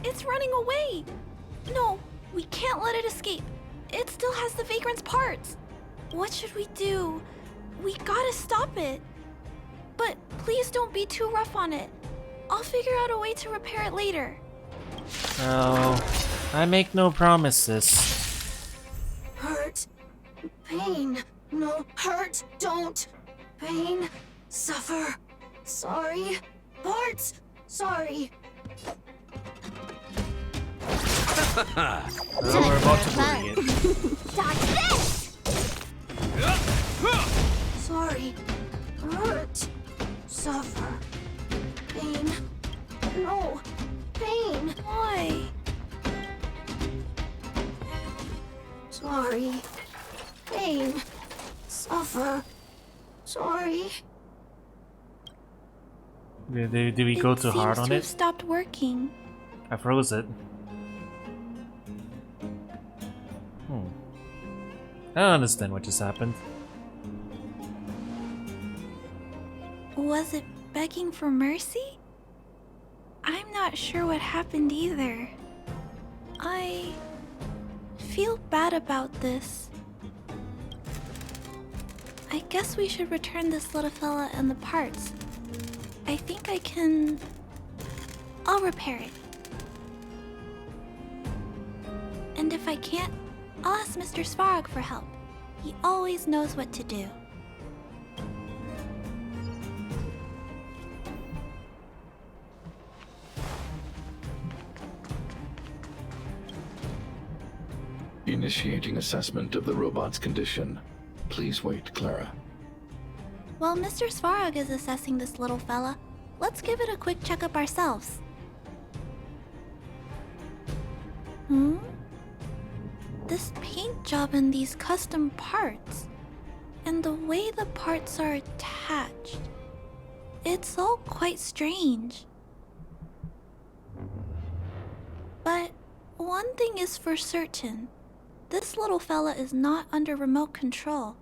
It's running away. No, we can't let it escape. It still has the vagrant's parts. What should we do? We gotta stop it. But please don't be too rough on it. I'll figure out a way to repair it later. Oh, I make no promises. Hurt. Pain. No. Hurt. Don't. Pain. Suffer. Sorry. Parts. Sorry. We're about to bully it. Dodge this! Sorry. Hurt. Suffer. Pain. No. Pain. Why? Sorry. Pain. Suffer. Sorry. Did we go too hard on it? Stopped working. I froze it. I don't understand what just happened. Was it begging for mercy? I'm not sure what happened either. I feel bad about this. I guess we should return this little fella and the parts. I think I can... I'll repair it. And if I can't, I'll ask Mr. Svarog for help. He always knows what to do. Initiating assessment of the robot's condition. Please wait, Clara. While Mr. Svarog is assessing this little fella, let's give it a quick checkup ourselves. This paint job and these custom parts, and the way the parts are attached, it's all quite strange. But one thing is for certain, this little fella is not under remote control.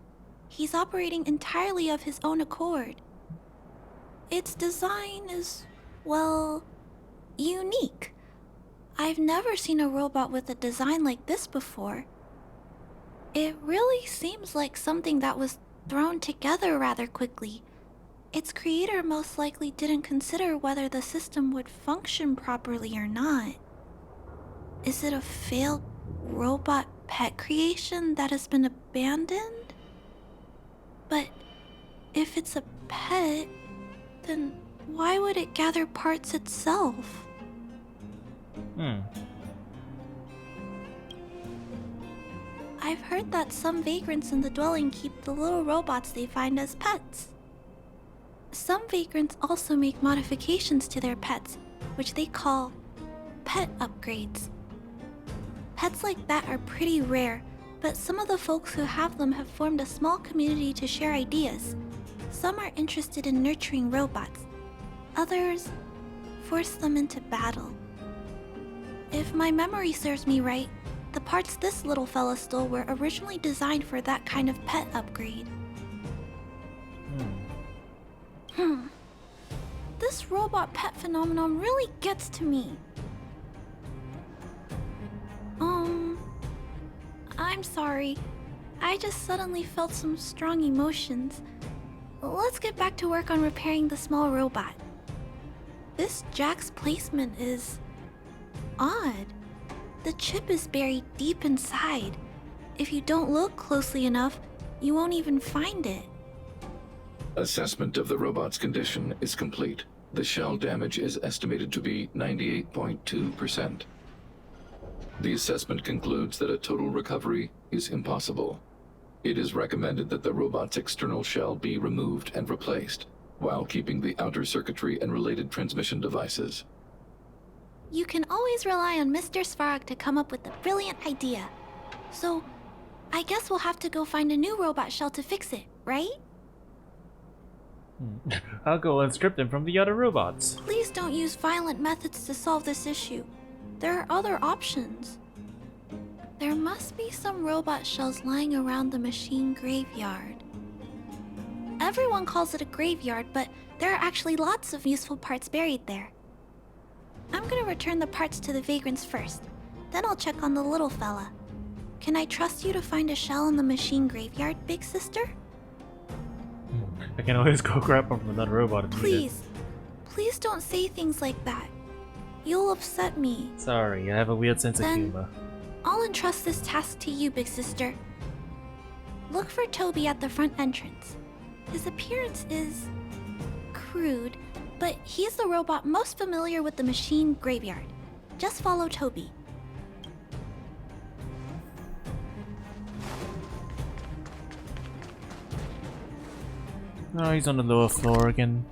He's operating entirely of his own accord. Its design is, well, unique. I've never seen a robot with a design like this before. It really seems like something that was thrown together rather quickly. Its creator most likely didn't consider whether the system would function properly or not. Is it a failed robot pet creation that has been abandoned? But if it's a pet, then why would it gather parts itself? I've heard that some vagrants in the dwelling keep the little robots they find as pets. Some vagrants also make modifications to their pets, which they call pet upgrades. Pets like that are pretty rare, but some of the folks who have them have formed a small community to share ideas. Some are interested in nurturing robots. Others force them into battle. If my memory serves me right, the parts this little fella stole were originally designed for that kind of pet upgrade. This robot pet phenomenon really gets to me. I'm sorry. I just suddenly felt some strong emotions. Let's get back to work on repairing the small robot. This jack's placement is odd. The chip is buried deep inside. If you don't look closely enough, you won't even find it. Assessment of the robot's condition is complete. The shell damage is estimated to be 98.2%. The assessment concludes that a total recovery is impossible. It is recommended that the robot's external shell be removed and replaced, while keeping the outer circuitry and related transmission devices. You can always rely on Mr. Svarog to come up with a brilliant idea. So, I guess we'll have to go find a new robot shell to fix it, right? I'll go unscript him from the other robots. Please don't use violent methods to solve this issue. There are other options. There must be some robot shells lying around the machine graveyard. Everyone calls it a graveyard, but there are actually lots of useful parts buried there. I'm gonna return the parts to the vagrants first. Then I'll check on the little fella. Can I trust you to find a shell in the machine graveyard, big sister? I can always go grab one from another robot if needed. Please don't say things like that. You'll upset me. Sorry, I have a weird sense of humor. I'll entrust this task to you, big sister. Look for Toby at the front entrance. His appearance is crude, but he's the robot most familiar with the machine graveyard. Just follow Toby. Oh, he's on the lower floor again.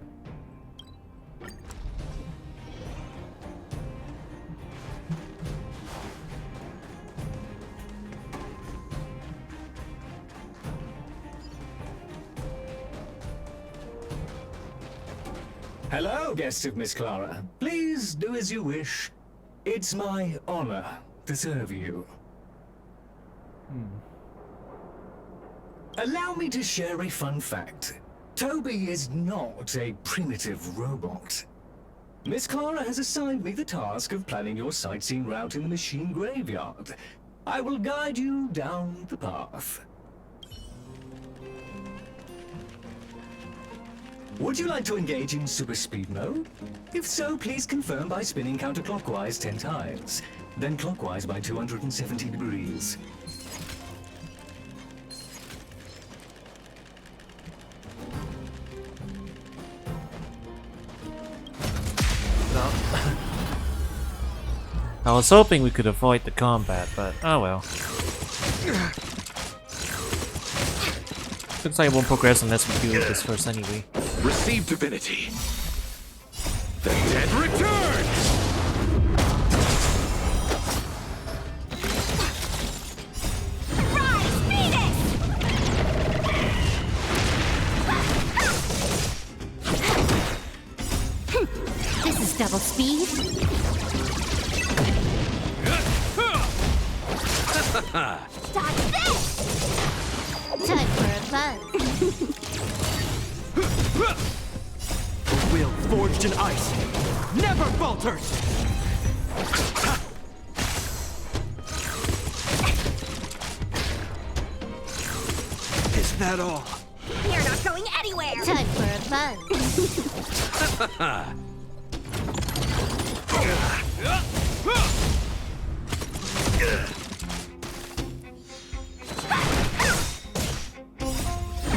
Hello, guests of Miss Clara. Please do as you wish. It's my honor to serve you. Allow me to share a fun fact. Toby is not a primitive robot. Miss Clara has assigned me the task of planning your sightseeing route in the machine graveyard. I will guide you down the path. Would you like to engage in super speed mode? If so, please confirm by spinning counterclockwise 10 times, then clockwise by 270 degrees. I was hoping we could avoid the combat, but oh well. Looks like it won't progress unless we do this first anyway. Receive divinity. The dead return! Rise, Phoenix! This is double speed. Dodge this! Time for a buzz. Will forged in ice never falters! Is that all? You're not going anywhere! Time for a buzz.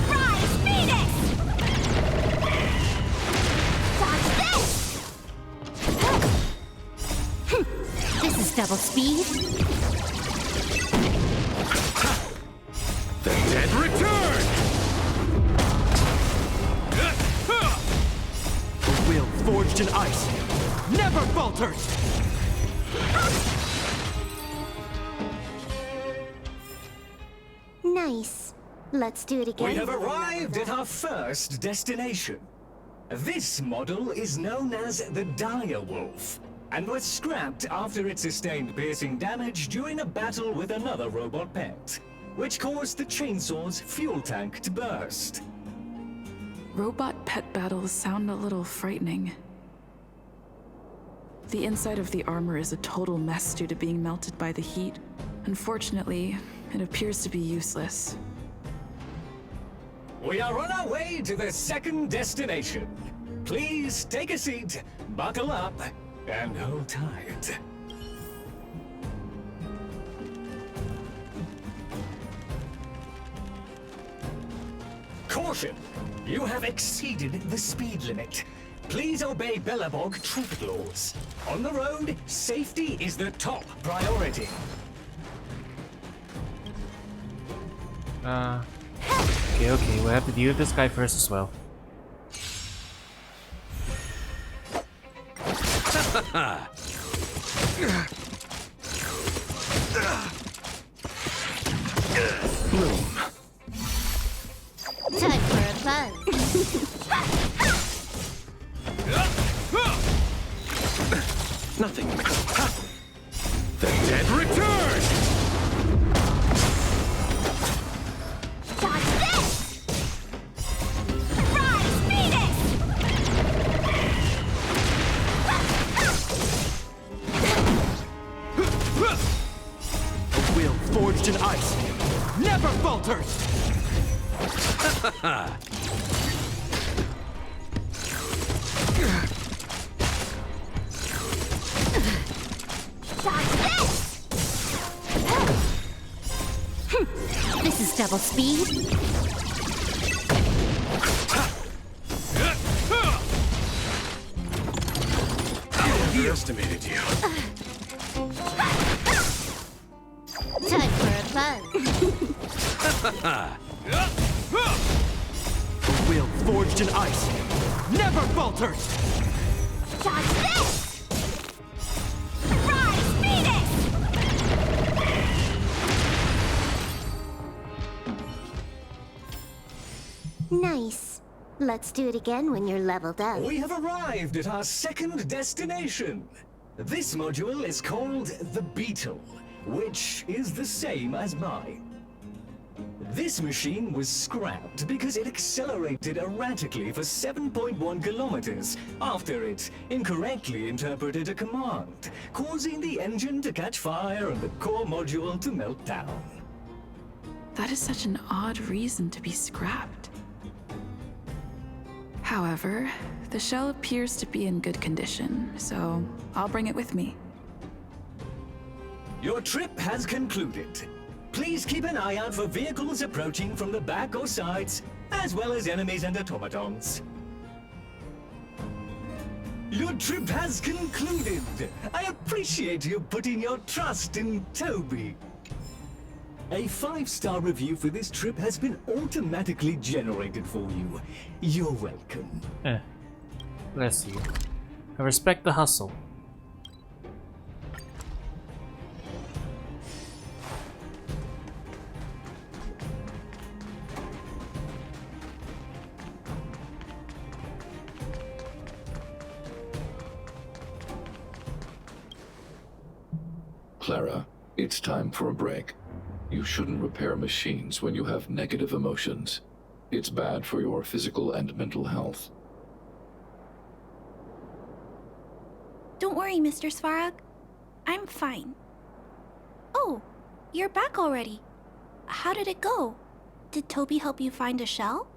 Rise, Phoenix! Dodge this! This is double speed. The dead return! Will forged in ice never falters! Nice. Let's do it again. We have arrived at our first destination. This model is known as the Dire Wolf, and was scrapped after it sustained piercing damage during a battle with another robot pet, which caused the chainsaw's fuel tank to burst. Robot pet battles sound a little frightening. The inside of the armor is a total mess due to being melted by the heat. Unfortunately, it appears to be useless. We are on our way to the second destination. Please take a seat, buckle up, and hold tight. Caution! You have exceeded the speed limit. Please obey Bellabog traffic laws. On the road, safety is the top priority. Okay, we'll have to deal with this guy first as well. Bloom. Time for a buzz. Nothing. The dead return! Dodge this! Rise, Phoenix! Will forged in ice never falters! Dodge this! This is double speed. underestimated you. Time for a fun. The will forged in ice never falters! Dodge this! Rise, Phoenix! Nice. Let's do it again when you're leveled up. We have arrived at our second destination. This module is called the Beetle, which is the same as mine. This machine was scrapped because it accelerated erratically for 7.1 kilometers after it incorrectly interpreted a command, causing the engine to catch fire and the core module to melt down. That is such an odd reason to be scrapped. However, the shell appears to be in good condition, so I'll bring it with me. Your trip has concluded. Please keep an eye out for vehicles approaching from the back or sides, as well as enemies and automatons. Your trip has concluded. I appreciate you putting your trust in Toby. A 5-star review for this trip has been automatically generated for you. You're welcome. Bless you. I respect the hustle. Clara, it's time for a break. You shouldn't repair machines when you have negative emotions. It's bad for your physical and mental health. Don't worry, Mr. Svarog. I'm fine. Oh, you're back already. How did it go? Did Toby help you find a shell?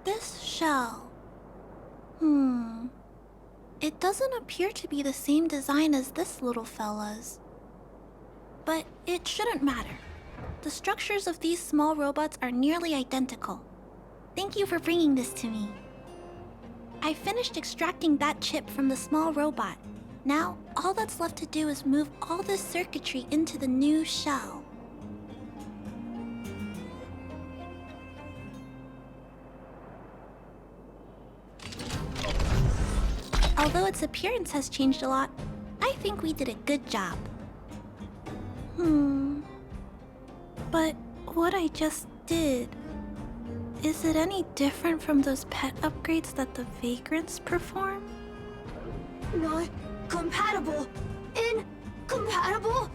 This shell... It doesn't appear to be the same design as this little fella's. But it shouldn't matter. The structures of these small robots are nearly identical. Thank you for bringing this to me. I finished extracting that chip from the small robot. Now, all that's left to do is move all this circuitry into the new shell. Although its appearance has changed a lot, I think we did a good job. But what I just did... Is it any different from those pet upgrades that the Vagrants perform? Not compatible. Incompatible?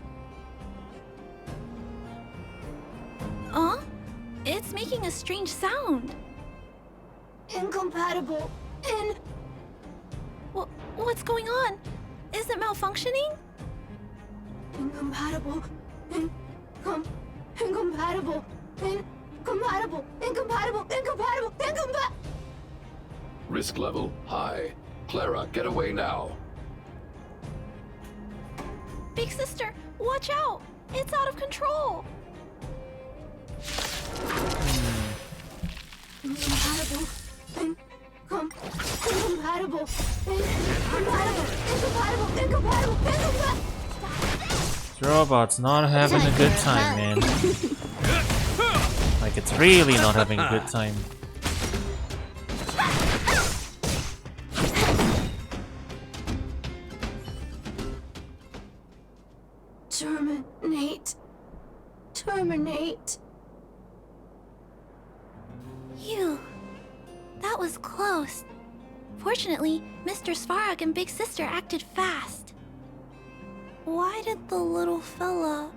Huh? It's making a strange sound. Incompatible. What's going on? Is it malfunctioning? Incompatible. Incompatible. Risk level high. Clara, get away now. Big sister, watch out! It's out of control! Incompatible. Incompatible. This robot's not having a good time, man. Like, it's really not having a good time. Terminate. Phew. That was close. Fortunately, Mr. Svarog and Big Sister acted fast. Why did the little fella...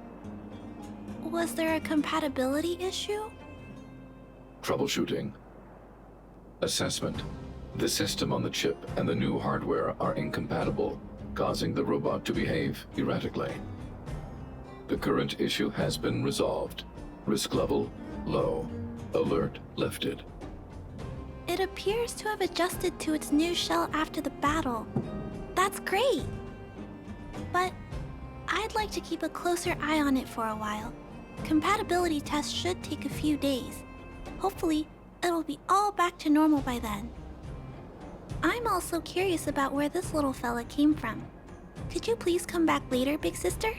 Was there a compatibility issue? Troubleshooting. Assessment. The system on the chip and the new hardware are incompatible, causing the robot to behave erratically. The current issue has been resolved. Risk level low. Alert lifted. It appears to have adjusted to its new shell after the battle. That's great! But I'd like to keep a closer eye on it for a while. Compatibility tests should take a few days. Hopefully, it'll be all back to normal by then. I'm also curious about where this little fella came from. Could you please come back later, big sister?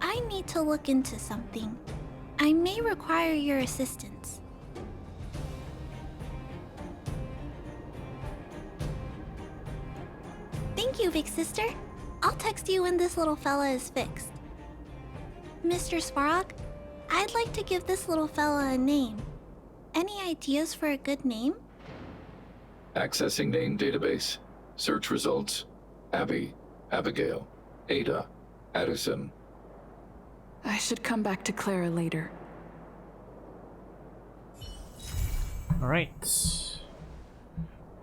I need to look into something. I may require your assistance. Thank you, big sister. I'll text you when this little fella is fixed. Mr. Svarog, I'd like to give this little fella a name. Any ideas for a good name? Accessing name database. Search results. Abby, Abigail, Ada, Addison. I should come back to Clara later. Alright.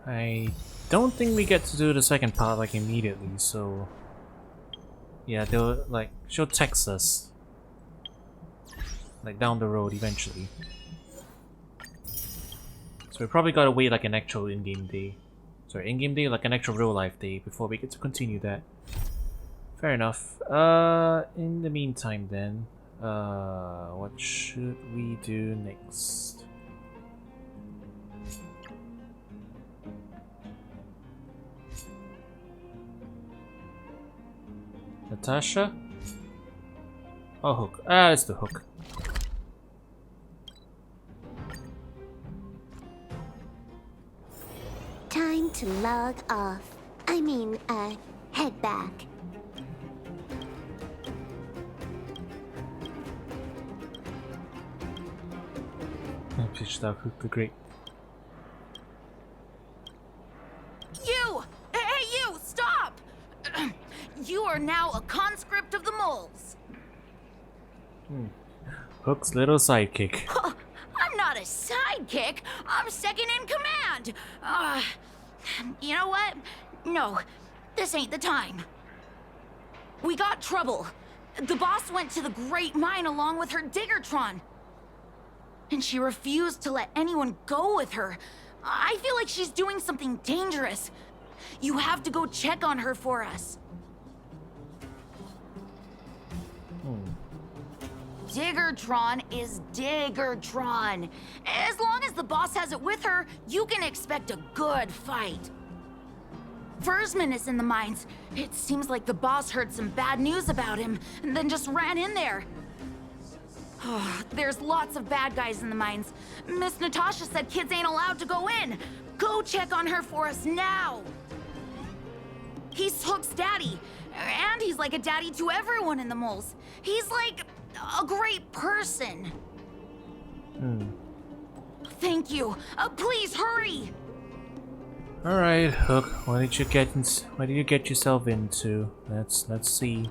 I don't think we get to do the second part like immediately, so yeah, they'll like she'll text us like down the road eventually. So we probably gotta wait like an actual in-game day. Sorry, in-game day, like an actual real-life day before we get to continue that. Fair enough. In the meantime then, what should we do next? Natasha? Oh, Hook. Ah, it's the Hook. Time to log off. I mean, head back. I pitched out Hook the Great. You! Hey, you! Stop! You are now a conscript of the moles. Hook's little sidekick. I'm not a sidekick. I'm second in command. You know what? No, this ain't the time. We got trouble. The boss went to the Great Mine along with her Diggertron. And she refused to let anyone go with her. I feel like she's doing something dangerous. You have to go check on her for us. Diggertron is Diggertron. As long as the boss has it with her, you can expect a good fight. Versman is in the mines. It seems like the boss heard some bad news about him and then just ran in there. There's lots of bad guys in the mines. Miss Natasha said kids ain't allowed to go in. Go check on her for us now. He's Hook's daddy, and he's like a daddy to everyone in the moles. He's like a great person. Thank you. Please hurry. All right, Hook. What did you get yourself into? Let's see.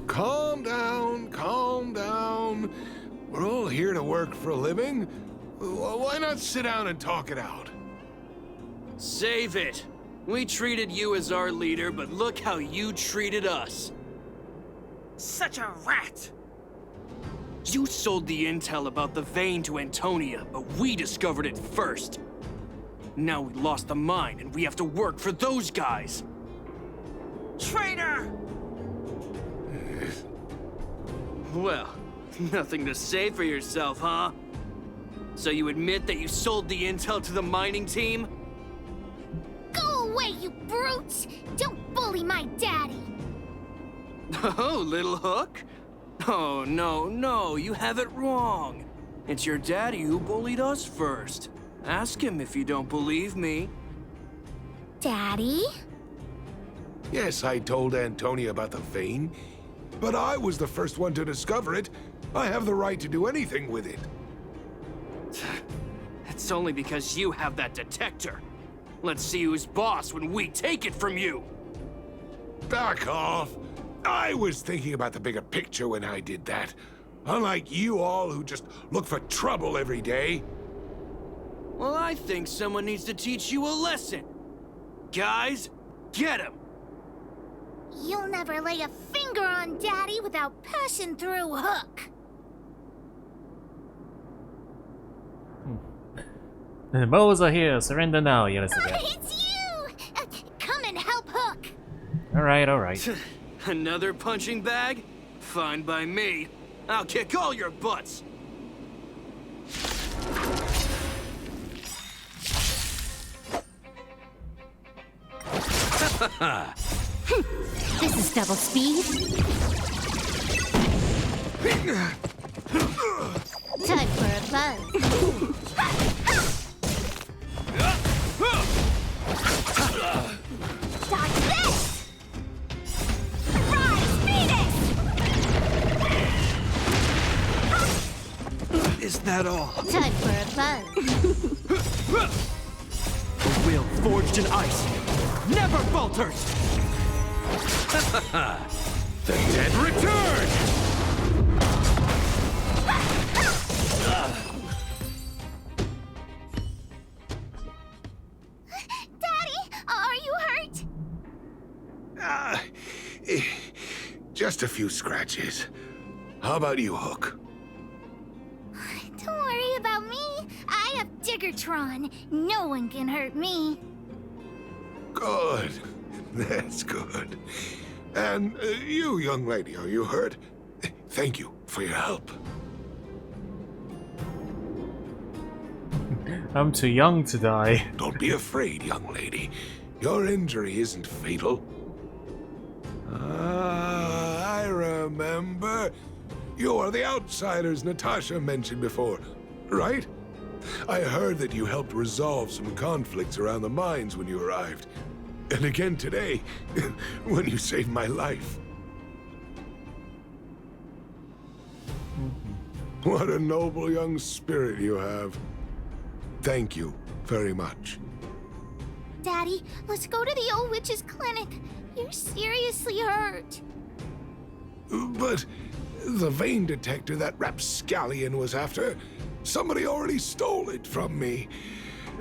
Calm down, calm down. We're all here to work for a living. Why not sit down and talk it out? Save it. We treated you as our leader, but look how you treated us. Such a rat. You sold the intel about the vein to Antonia, but we discovered it first. Now we lost the mine, and we have to work for those guys. Traitor! Well, nothing to say for yourself, huh? So you admit that you sold the intel to the mining team? Go away, you brutes! Don't bully my daddy! Oh, little Hook? Oh, no, you have it wrong. It's your daddy who bullied us first. Ask him if you don't believe me. Daddy? Yes, I told Antonia about the vein, but I was the first one to discover it. I have the right to do anything with it. It's only because you have that detector. Let's see who's boss when we take it from you. Back off. I was thinking about the bigger picture when I did that. Unlike you all who just look for trouble every day. Well, I think someone needs to teach you a lesson. Guys, get him! You'll never lay a finger on Daddy without passing through Hook. The moles are here. Surrender now, Elizabeth. It's you! Come and help Hook. All right. Another punching bag? Fine by me. I'll kick all your butts. This is double speed. Time for a buzz. Dodge this! Rise, Phoenix! Is that all? Time for a buzz. A will forged in ice never falters! The dead return! Daddy, are you hurt? Just a few scratches. How about you, Hook? Don't worry about me. I have Diggertron. No one can hurt me. Good. That's good. And you, young lady, are you hurt? Thank you for your help. I'm too young to die. Don't be afraid, young lady. Your injury isn't fatal. I remember. You are the outsiders Natasha mentioned before, right? I heard that you helped resolve some conflicts around the mines when you arrived. And again today, when you saved my life. What a noble young spirit you have. Thank you very much. Daddy, let's go to the old witch's clinic. You're seriously hurt. But the vein detector that rapscallion was after, somebody already stole it from me.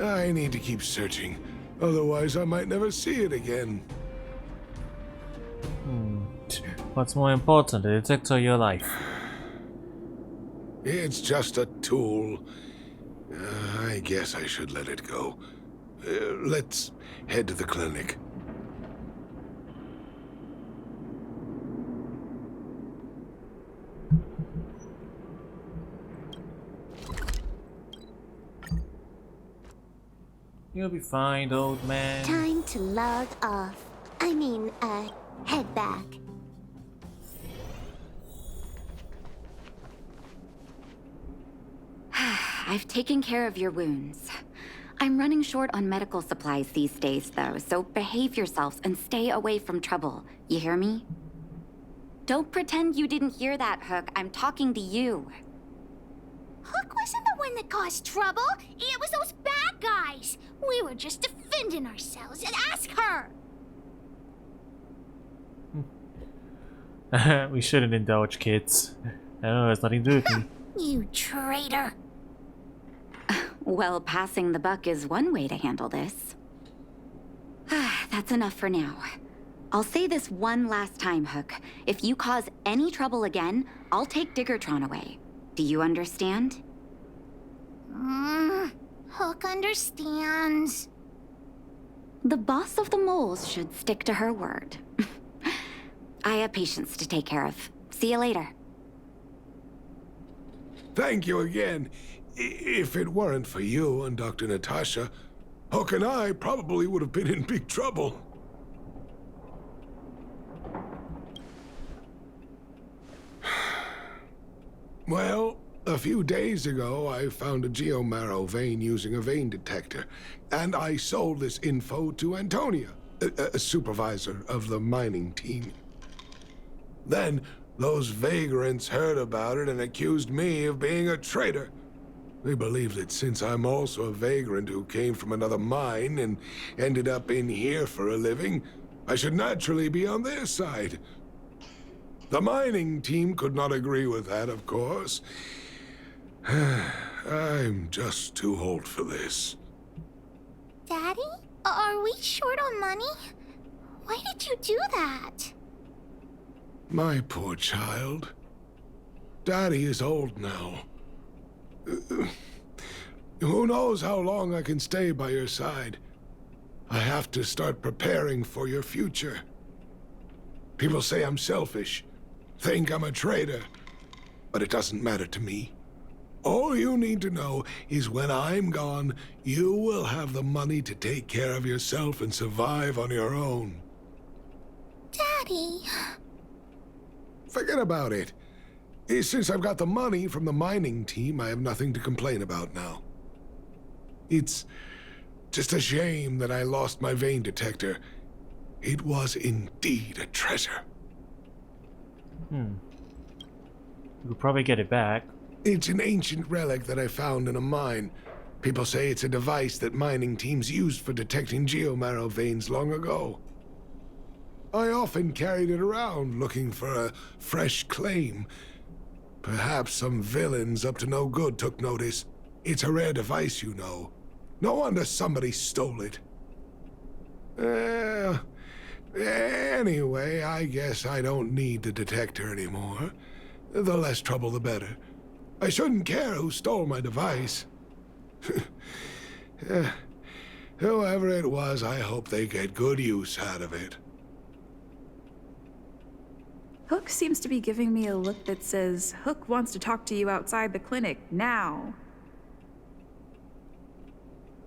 I need to keep searching. Otherwise, I might never see it again. What's more important, the detector or your life? It's just a tool. I guess I should let it go. Let's head to the clinic. You'll be fine, old man. Time to log off. I mean, head back. I've taken care of your wounds. I'm running short on medical supplies these days, though, so behave yourselves and stay away from trouble. You hear me? Don't pretend you didn't hear that, Hook. I'm talking to you. Hook wasn't the one that caused trouble. It was those bad guys. We were just defending ourselves. Ask her. We shouldn't indulge kids. I don't know, it has nothing to do with me. You traitor. Well, passing the buck is one way to handle this. That's enough for now. I'll say this one last time, Hook. If you cause any trouble again, I'll take Diggertron away. Do you understand? Hook understands. The boss of the moles should stick to her word. I have patients to take care of. See you later. Thank you again. If it weren't for you and Dr. Natasha, Hook and I probably would have been in big trouble. Well, a few days ago, I found a geomarrow vein using a vein detector, and I sold this info to Antonia, a supervisor of the mining team. Then, those vagrants heard about it and accused me of being a traitor. They believe that since I'm also a vagrant who came from another mine and ended up in here for a living, I should naturally be on their side. The mining team could not agree with that, of course. I'm just too old for this. Daddy? Are we short on money? Why did you do that? My poor child. Daddy is old now. Who knows how long I can stay by your side? I have to start preparing for your future. People say I'm selfish, think I'm a traitor, but it doesn't matter to me. All you need to know is when I'm gone, you will have the money to take care of yourself and survive on your own. Daddy. Forget about it. Since I've got the money from the mining team, I have nothing to complain about now. It's just a shame that I lost my vein detector. It was indeed a treasure. We'll probably get it back. It's an ancient relic that I found in a mine. People say it's a device that mining teams used for detecting geomarrow veins long ago. I often carried it around looking for a fresh claim. Perhaps some villains up to no good took notice. It's a rare device, you know. No wonder somebody stole it. Anyway, I guess I don't need the detector anymore. The less trouble, the better. I shouldn't care who stole my device. Whoever it was, I hope they get good use out of it. Hook seems to be giving me a look that says, Hook wants to talk to you outside the clinic, now.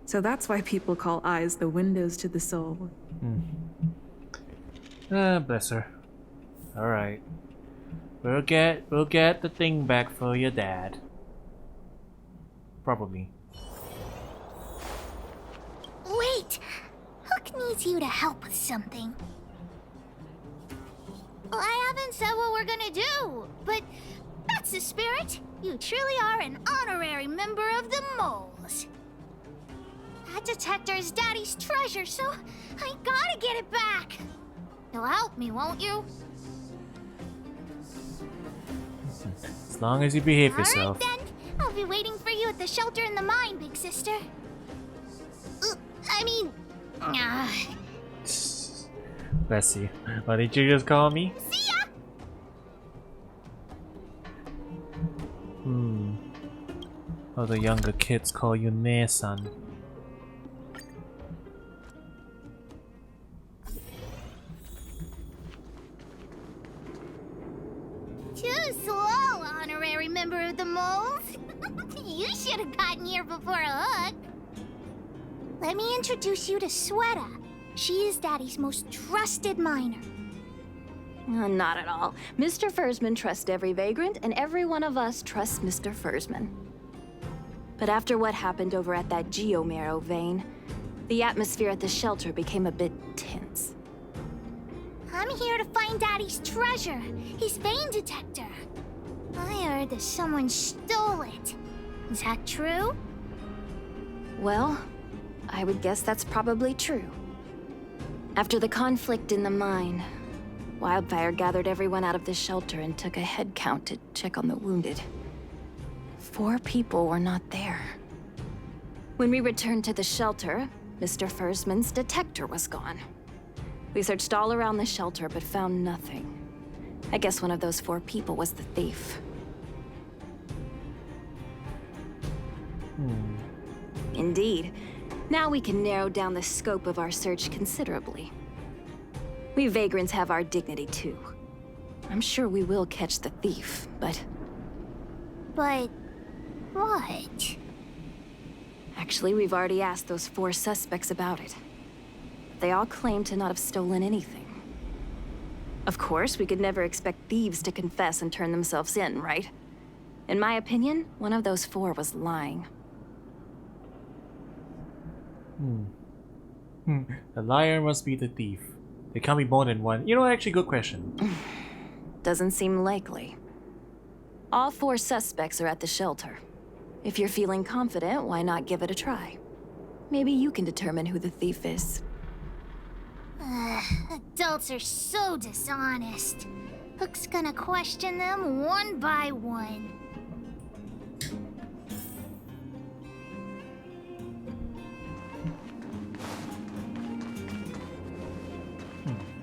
So that's why people call eyes the windows to the soul. Bless her. Alright. We'll get the thing back for your dad. Probably. Wait! Hook needs you to help with something. Well, I haven't said what we're gonna do, but that's the spirit. You truly are an honorary member of the moles. That detector is Daddy's treasure, so I gotta get it back. You'll help me, won't you? As long as you behave yourself. Alright then, I'll be waiting for you at the shelter in the mine, big sister. Bless you. Why did you just call me? See ya! Oh, the younger kids call you Ne-san. Too slow, honorary member of the moles. You should have gotten here before Hook. Let me introduce you to Sweta. She is Daddy's most trusted miner. Not at all. Mr. Fursman trusts every vagrant, and every one of us trusts Mr. Fursman. But after what happened over at that geomarrow vein, the atmosphere at the shelter became a bit tense. I'm here to find Daddy's treasure, his vein detector. I heard that someone stole it. Is that true? Well, I would guess that's probably true. After the conflict in the mine, Wildfire gathered everyone out of the shelter and took a head count to check on the wounded. 4 people were not there. When we returned to the shelter, Mr. Fursman's detector was gone. We searched all around the shelter but found nothing. I guess one of those 4 people was the thief. Indeed. Now we can narrow down the scope of our search considerably. We vagrants have our dignity too. I'm sure we will catch the thief, but... But... what? Actually, we've already asked those 4 suspects about it. They all claim to not have stolen anything. Of course, we could never expect thieves to confess and turn themselves in, right? In my opinion, one of those 4 was lying. The liar must be the thief. There can't be more than one. You know, actually, good question. Doesn't seem likely. All 4 suspects are at the shelter. If you're feeling confident, why not give it a try? Maybe you can determine who the thief is. Adults are so dishonest. Hook's gonna question them one by one.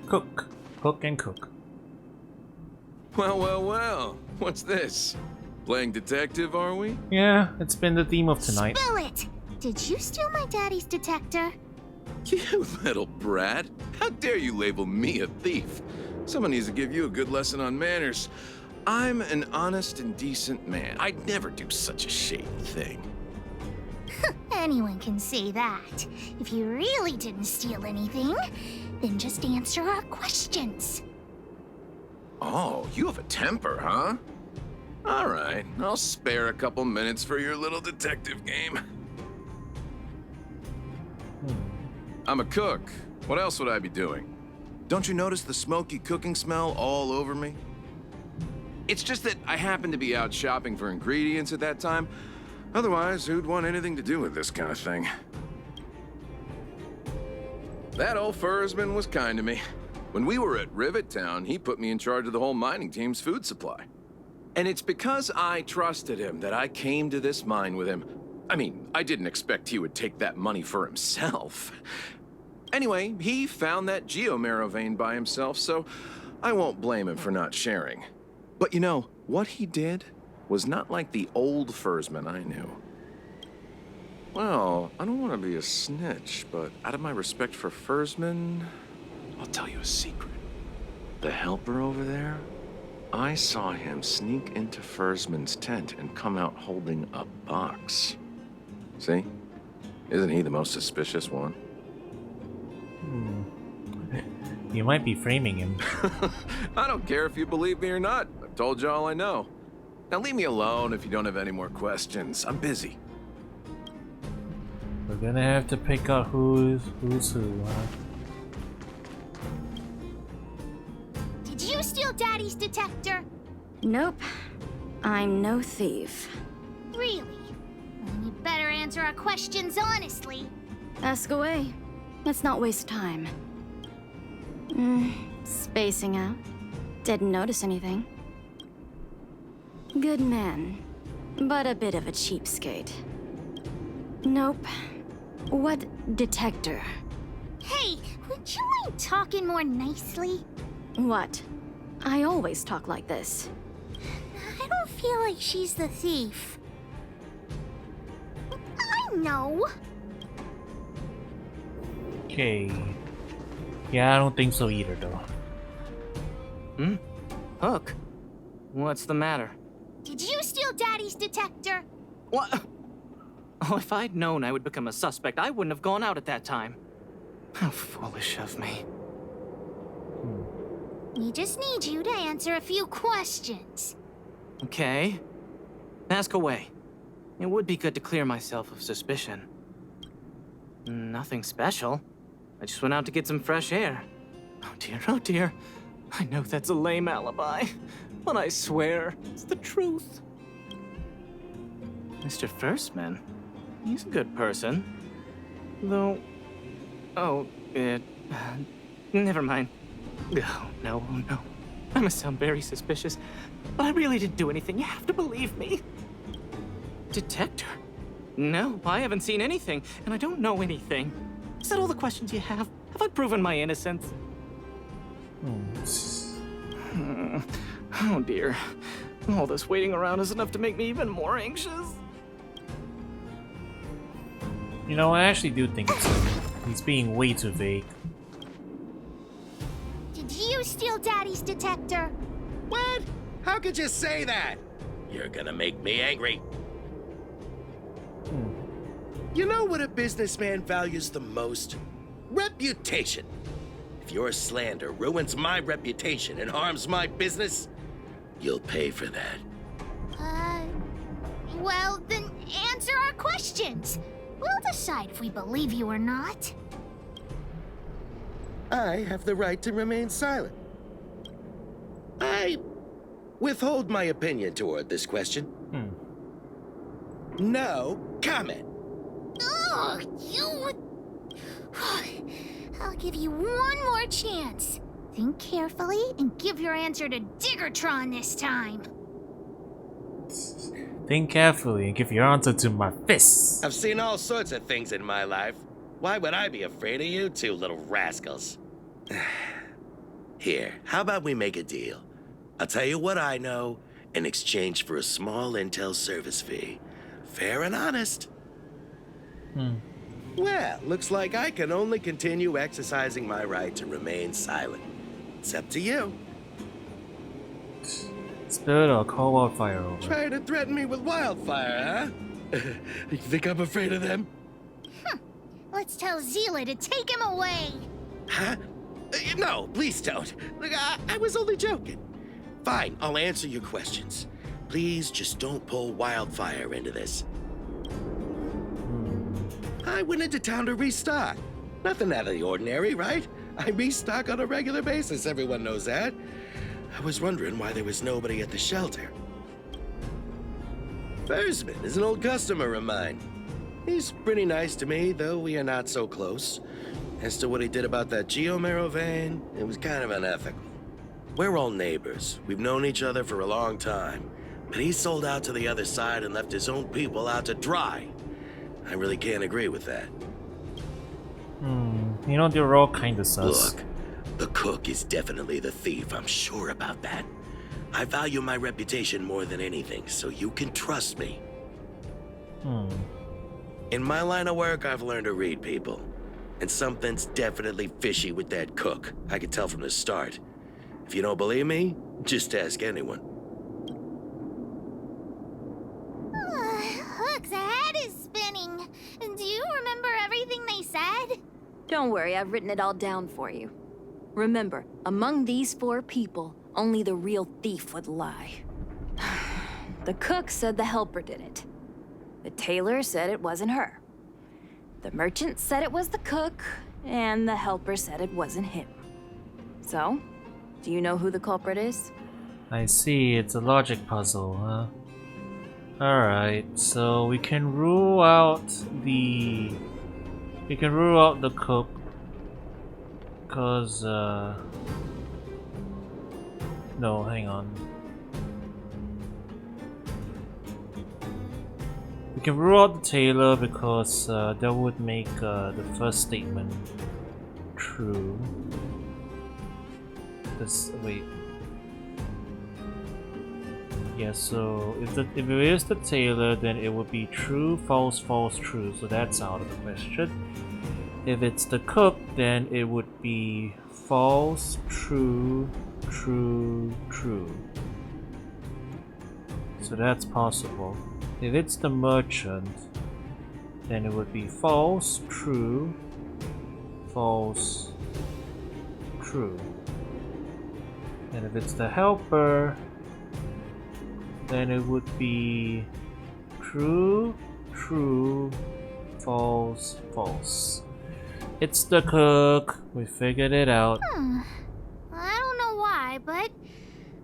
Cook. Cook and cook. Well, well, well. What's this? Playing detective, are we? Yeah, it's been the theme of tonight. Spill it! Did you steal my daddy's detector? You little brat. How dare you label me a thief? Someone needs to give you a good lesson on manners. I'm an honest and decent man. I'd never do such a shady thing. Anyone can say that. If you really didn't steal anything, then just answer our questions. Oh, you have a temper, huh? All right, I'll spare a couple minutes for your little detective game. I'm a cook. What else would I be doing? Don't you notice the smoky cooking smell all over me? It's just that I happened to be out shopping for ingredients at that time. Otherwise, who'd want anything to do with this kind of thing? That old fursman was kind to me. When we were at Rivet Town, he put me in charge of the whole mining team's food supply. And it's because I trusted him that I came to this mine with him. I mean, I didn't expect he would take that money for himself. Anyway, he found that geomarrow vein by himself, so I won't blame him for not sharing. But you know, what he did was not like the old fursman I knew. Well, I don't want to be a snitch, but out of my respect for fursmen, I'll tell you a secret. The helper over there, I saw him sneak into fursman's tent and come out holding a box. See? Isn't he the most suspicious one? You might be framing him. I don't care if you believe me or not. I've told you all I know. Now leave me alone if you don't have any more questions. I'm busy. We're gonna have to pick out who's who, huh? Did you steal Daddy's detector? Nope. I'm no thief. Really? Then you better answer our questions honestly. Ask away. Let's not waste time. Spacing out. Didn't notice anything. Good man, but a bit of a cheapskate. Nope. What detector? Hey, would you mind talking more nicely? What? I always talk like this. I don't feel like she's the thief. I know. Okay. Yeah, I don't think so either, though. Hook? What's the matter? Did you steal Daddy's detector? What? Oh, if I'd known I would become a suspect, I wouldn't have gone out at that time. How foolish of me. We just need you to answer a few questions. Okay. Ask away. It would be good to clear myself of suspicion. Nothing special. I just went out to get some fresh air. Oh dear, oh dear. I know that's a lame alibi, but I swear it's the truth. Mr. Firstman, he's a good person. Though... Oh, never mind. Oh, no, oh no. I must sound very suspicious, but I really didn't do anything. You have to believe me. Detector? No, I haven't seen anything, and I don't know anything. Is that all the questions you have? Have I proven my innocence? Oh dear. All this waiting around is enough to make me even more anxious. You know, I actually do think it's him. He's being way too vague. Did you steal Daddy's detector? What? How could you say that? You're gonna make me angry. You know what a businessman values the most? Reputation. If your slander ruins my reputation and harms my business, you'll pay for that. Well, then answer our questions. We'll decide if we believe you or not. I have the right to remain silent. I withhold my opinion toward this question. No comment. Ugh, you... I'll give you one more chance. Think carefully and give your answer to Diggertron this time. Think carefully and give your answer to my fists. I've seen all sorts of things in my life. Why would I be afraid of you two little rascals? Here, how about we make a deal? I'll tell you what I know in exchange for a small intel service fee. Fair and honest. Well, looks like I can only continue exercising my right to remain silent. It's up to you. Spirit or call wildfire over? Trying to threaten me with wildfire, huh? You think I'm afraid of them? Let's tell Zila to take him away. Huh? No, please don't. Look, I was only joking. Fine, I'll answer your questions. Please just don't pull wildfire into this. I went into town to restock. Nothing out of the ordinary, right? I restock on a regular basis, everyone knows that. I was wondering why there was nobody at the shelter. Fursman is an old customer of mine. He's pretty nice to me, though we are not so close. As to what he did about that geomarrow vein, it was kind of unethical. We're all neighbors. We've known each other for a long time. But he sold out to the other side and left his own people out to dry. I really can't agree with that. You know, they're all kind of sus. Look, the cook is definitely the thief, I'm sure about that. I value my reputation more than anything, so you can trust me. In my line of work, I've learned to read people. And something's definitely fishy with that cook. I could tell from the start. If you don't believe me, just ask anyone. Hook's head is spinning. Do you remember everything they said? Don't worry, I've written it all down for you. Remember, among these 4 people, only the real thief would lie. The cook said the helper did it. The tailor said it wasn't her. The merchant said it was the cook, and the helper said it wasn't him. So, do you know who the culprit is? I see, it's a logic puzzle, huh? Alright, so we can rule out the... We can rule out the cook. Cause, no, hang on. We can rule out the tailor because that would make the first statement true. Wait. Yeah, so if it is the tailor, then it would be true, false, false, true. So that's out of the question. If it's the cook, then it would be false, true, true, true. So that's possible. If it's the merchant, then it would be false, true, false, true. And if it's the helper, then it would be true, true, false, false. It's the cook. We figured it out. I don't know why, but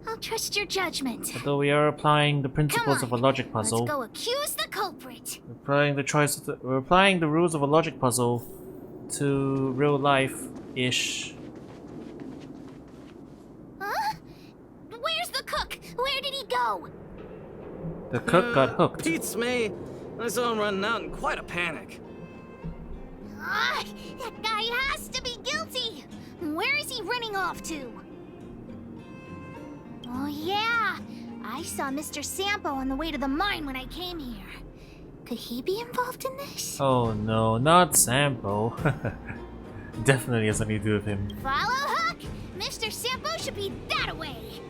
I'll trust your judgment. Although we are applying the principles of a logic puzzle. Let's go accuse the culprit. We're applying the rules of a logic puzzle to real life-ish. Huh? Where's the cook? Where did he go? The cook got hooked. Beats me. I saw him running out in quite a panic. That guy has to be guilty. Where is he running off to? Oh yeah, I saw Mr. Sampo on the way to the mine when I came here. Could he be involved in this? Oh no, not Sampo. Definitely has something to do with him. Follow Hook? Mr. Sampo should be that way.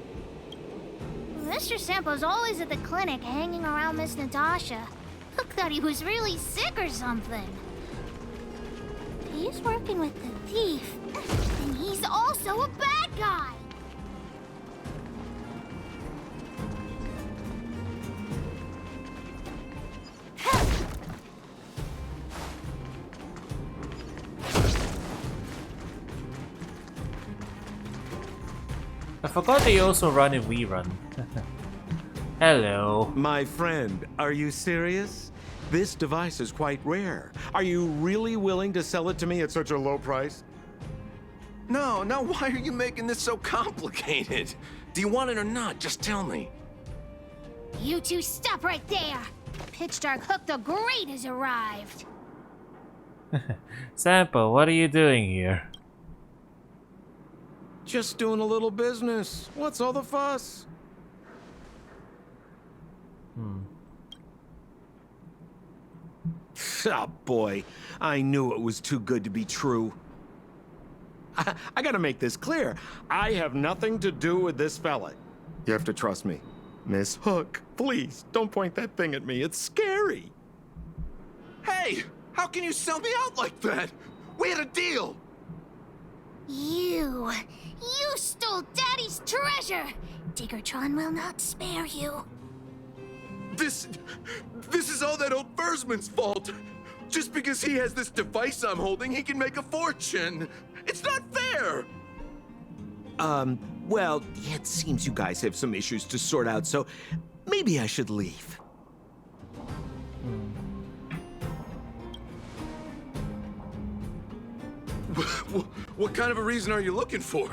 Mr. Sampo's always at the clinic hanging around Miss Natasha. Hook thought he was really sick or something. He's working with the thief, and he's also a bad guy. I forgot they also run if we run. Hello. My friend, are you serious? This device is quite rare. Are you really willing to sell it to me at such a low price? No, why are you making this so complicated? Do you want it or not? Just tell me. You two stop right there. Pitch Dark Hook the Great has arrived. Sampo, what are you doing here? Just doing a little business. What's all the fuss? Oh boy, I knew it was too good to be true. I gotta make this clear. I have nothing to do with this fella. You have to trust me. Miss Hook, please, don't point that thing at me. It's scary. Hey, how can you sell me out like that? We had a deal. You stole Daddy's treasure. Diggertron will not spare you. This is all that old Fursman's fault. Just because he has this device I'm holding, he can make a fortune. It's not fair. Well, it seems you guys have some issues to sort out, so maybe I should leave. What kind of a reason are you looking for?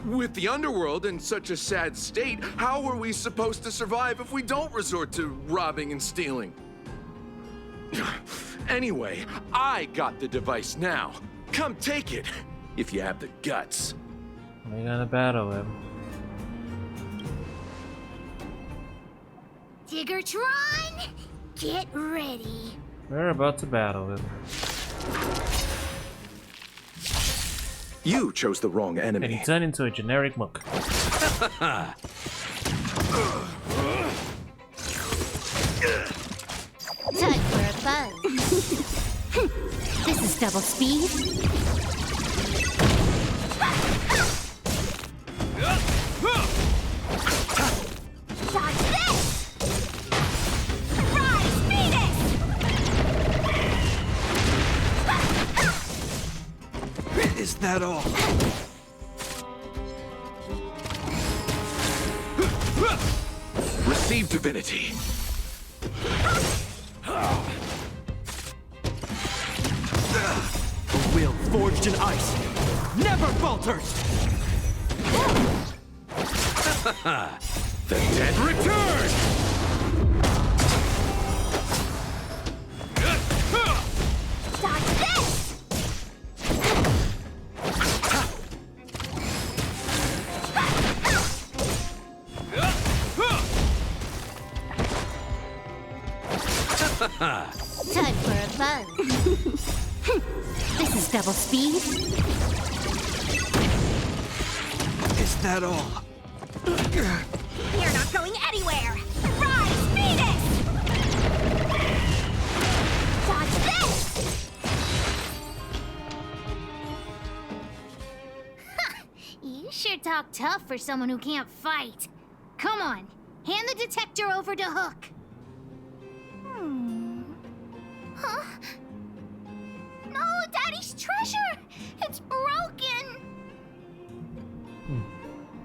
With the underworld in such a sad state, how are we supposed to survive if we don't resort to robbing and stealing? Anyway, I got the device now. Come take it, if you have the guts. We're gonna battle him. Diggertron, get ready. We're about to battle him. You chose the wrong enemy. And he turned into a generic mook. Time for a buzz. This is double speed. Dodge this! Rise, Venus! Is that all? Receive divinity. A will forged in ice never falters! The dead return! Dodge this! Time for a buzz. This is double speed. Is that all? You're not going anywhere! Rise, Venus! Dodge this! You sure talk tough for someone who can't fight. Come on, hand the detector over to Hook. Huh? No, Daddy's treasure! It's broken!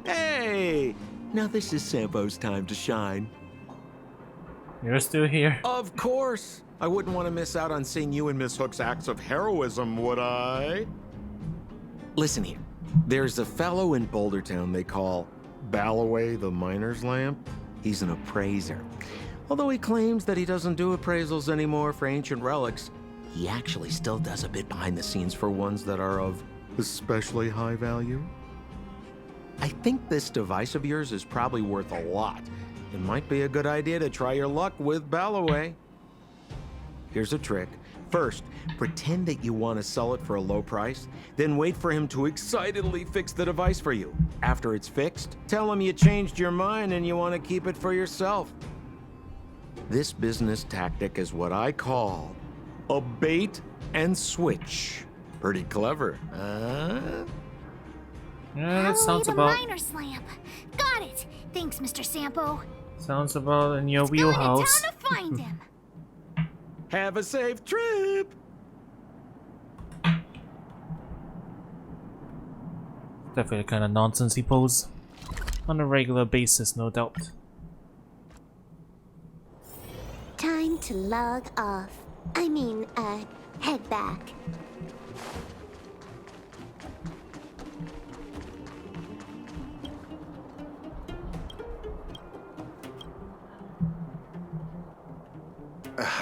Hey! Now this is Sampo's time to shine. You're still here? Of course! I wouldn't want to miss out on seeing you and Miss Hook's acts of heroism, would I? Listen here. There's a fellow in Boulder Town they call Balloway the Miner's Lamp. He's an appraiser. Although he claims that he doesn't do appraisals anymore for ancient relics, he actually still does a bit behind the scenes for ones that are of especially high value. I think this device of yours is probably worth a lot. It might be a good idea to try your luck with Balloway. Here's a trick. First, pretend that you want to sell it for a low price, then wait for him to excitedly fix the device for you. After it's fixed, tell him you changed your mind and you want to keep it for yourself. This business tactic is what I call a bait and switch. Pretty clever, huh? Yeah, that sounds the about... miner's lamp. Got it. Thanks, Mr. Sampo. Sounds about in your Let's wheelhouse. go into town to find him. Have a safe trip! Definitely the kind of nonsense he pulls. On a regular basis, no doubt. Time to log off. I mean, head back.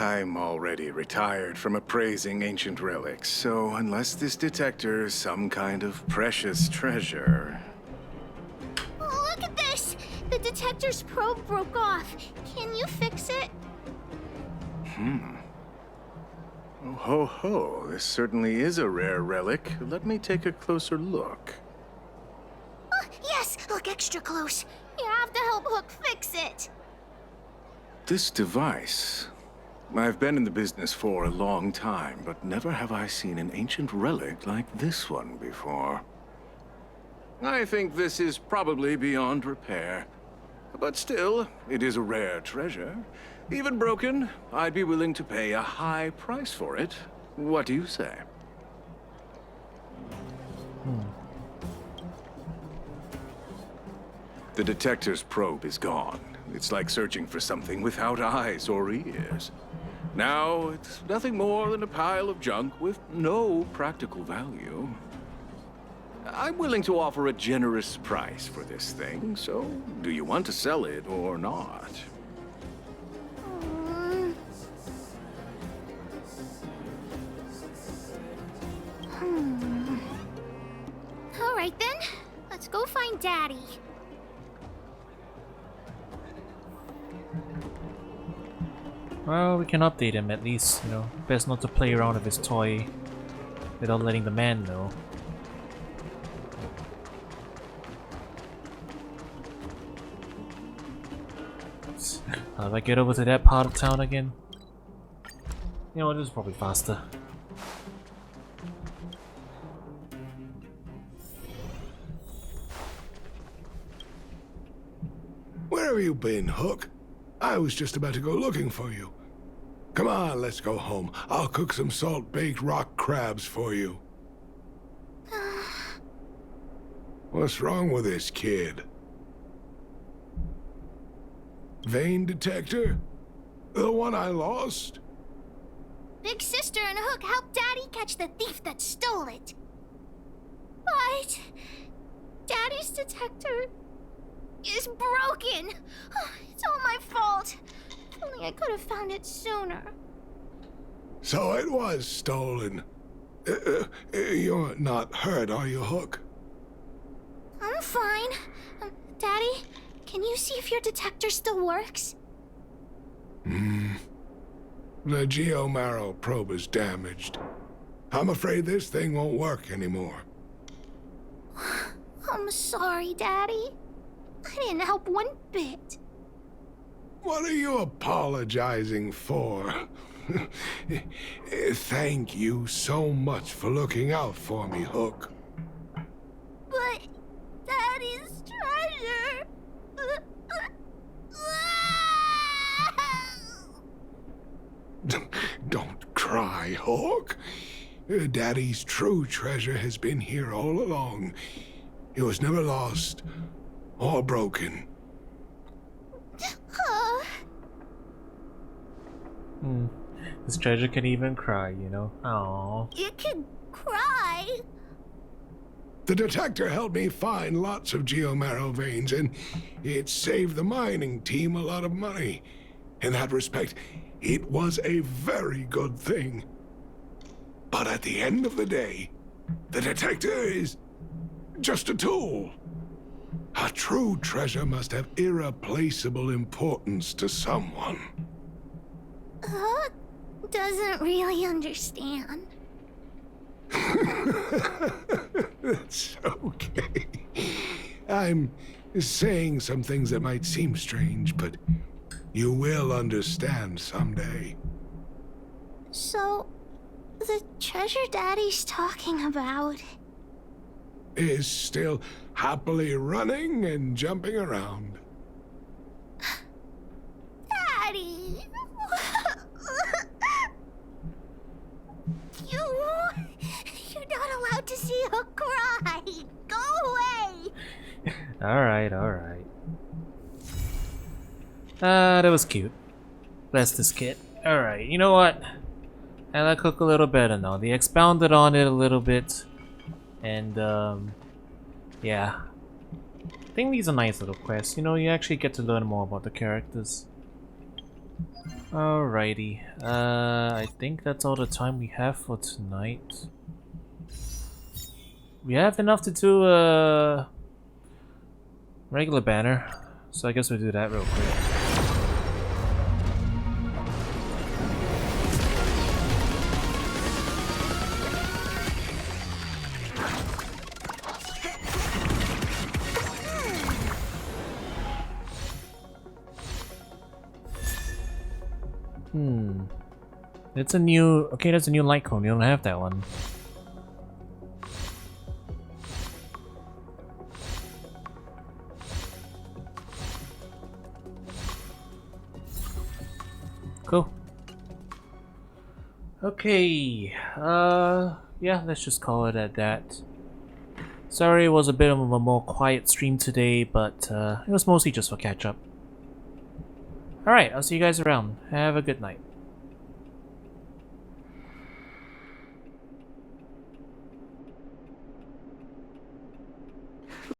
I'm already retired from appraising ancient relics, so unless this detector is some kind of precious treasure... Oh, look at this! The detector's probe broke off. Can you fix it? Oh, ho, ho. This certainly is a rare relic. Let me take a closer look. Yes, look extra close. You have to help Hook fix it. This device. I've been in the business for a long time, but never have I seen an ancient relic like this one before. I think this is probably beyond repair. But still, it is a rare treasure. Even broken, I'd be willing to pay a high price for it. What do you say? The detector's probe is gone. It's like searching for something without eyes or ears. Now, it's nothing more than a pile of junk with no practical value. I'm willing to offer a generous price for this thing, so do you want to sell it or not? All right then, let's go find Daddy. Well, we can update him at least, you know. Best not to play around with his toy without letting the man know. How do I get over to that part of town again? You know, this is probably faster. Where have you been, Hook? I was just about to go looking for you. Come on, let's go home. I'll cook some salt-baked rock crabs for you. What's wrong with this kid? Vein detector? The one I lost? Big Sister and Hook helped Daddy catch the thief that stole it. But Daddy's detector is broken. It's all my fault. If only I could have found it sooner. So it was stolen. You're not hurt, are you, Hook? I'm fine. Daddy, can you see if your detector still works? The geomarrow probe is damaged. I'm afraid this thing won't work anymore. I'm sorry, Daddy. I didn't help one bit. What are you apologizing for? Thank you so much for looking out for me, Hook. But Daddy's treasure... Don't cry, Hook. Daddy's true treasure has been here all along. It was never lost or broken. This treasure can even cry, you know? Aww. You can cry. The detector helped me find lots of geomarrow veins, and it saved the mining team a lot of money. In that respect, it was a very good thing. But at the end of the day, the detector is just a tool. A true treasure must have irreplaceable importance to someone. Hook doesn't really understand. That's okay. I'm saying some things that might seem strange, but you will understand someday. So, the treasure Daddy's talking about is still happily running and jumping around. Daddy! You're not allowed to see her cry! Go away! Alright, alright. That was cute. Bless this kid. Alright, you know what? I like Hook a little better now. They expounded on it a little bit. And, yeah. I think these are nice little quests. You know, you actually get to learn more about the characters. Alrighty. I think that's all the time we have for tonight. We have enough to do a regular banner, so I guess we'll do that real quick. It's a new... Okay, that's a new light cone. You don't have that one. Cool. Okay, yeah, let's just call it at that. Sorry it was a bit of a more quiet stream today, but it was mostly just for catch-up. Alright, I'll see you guys around. Have a good night.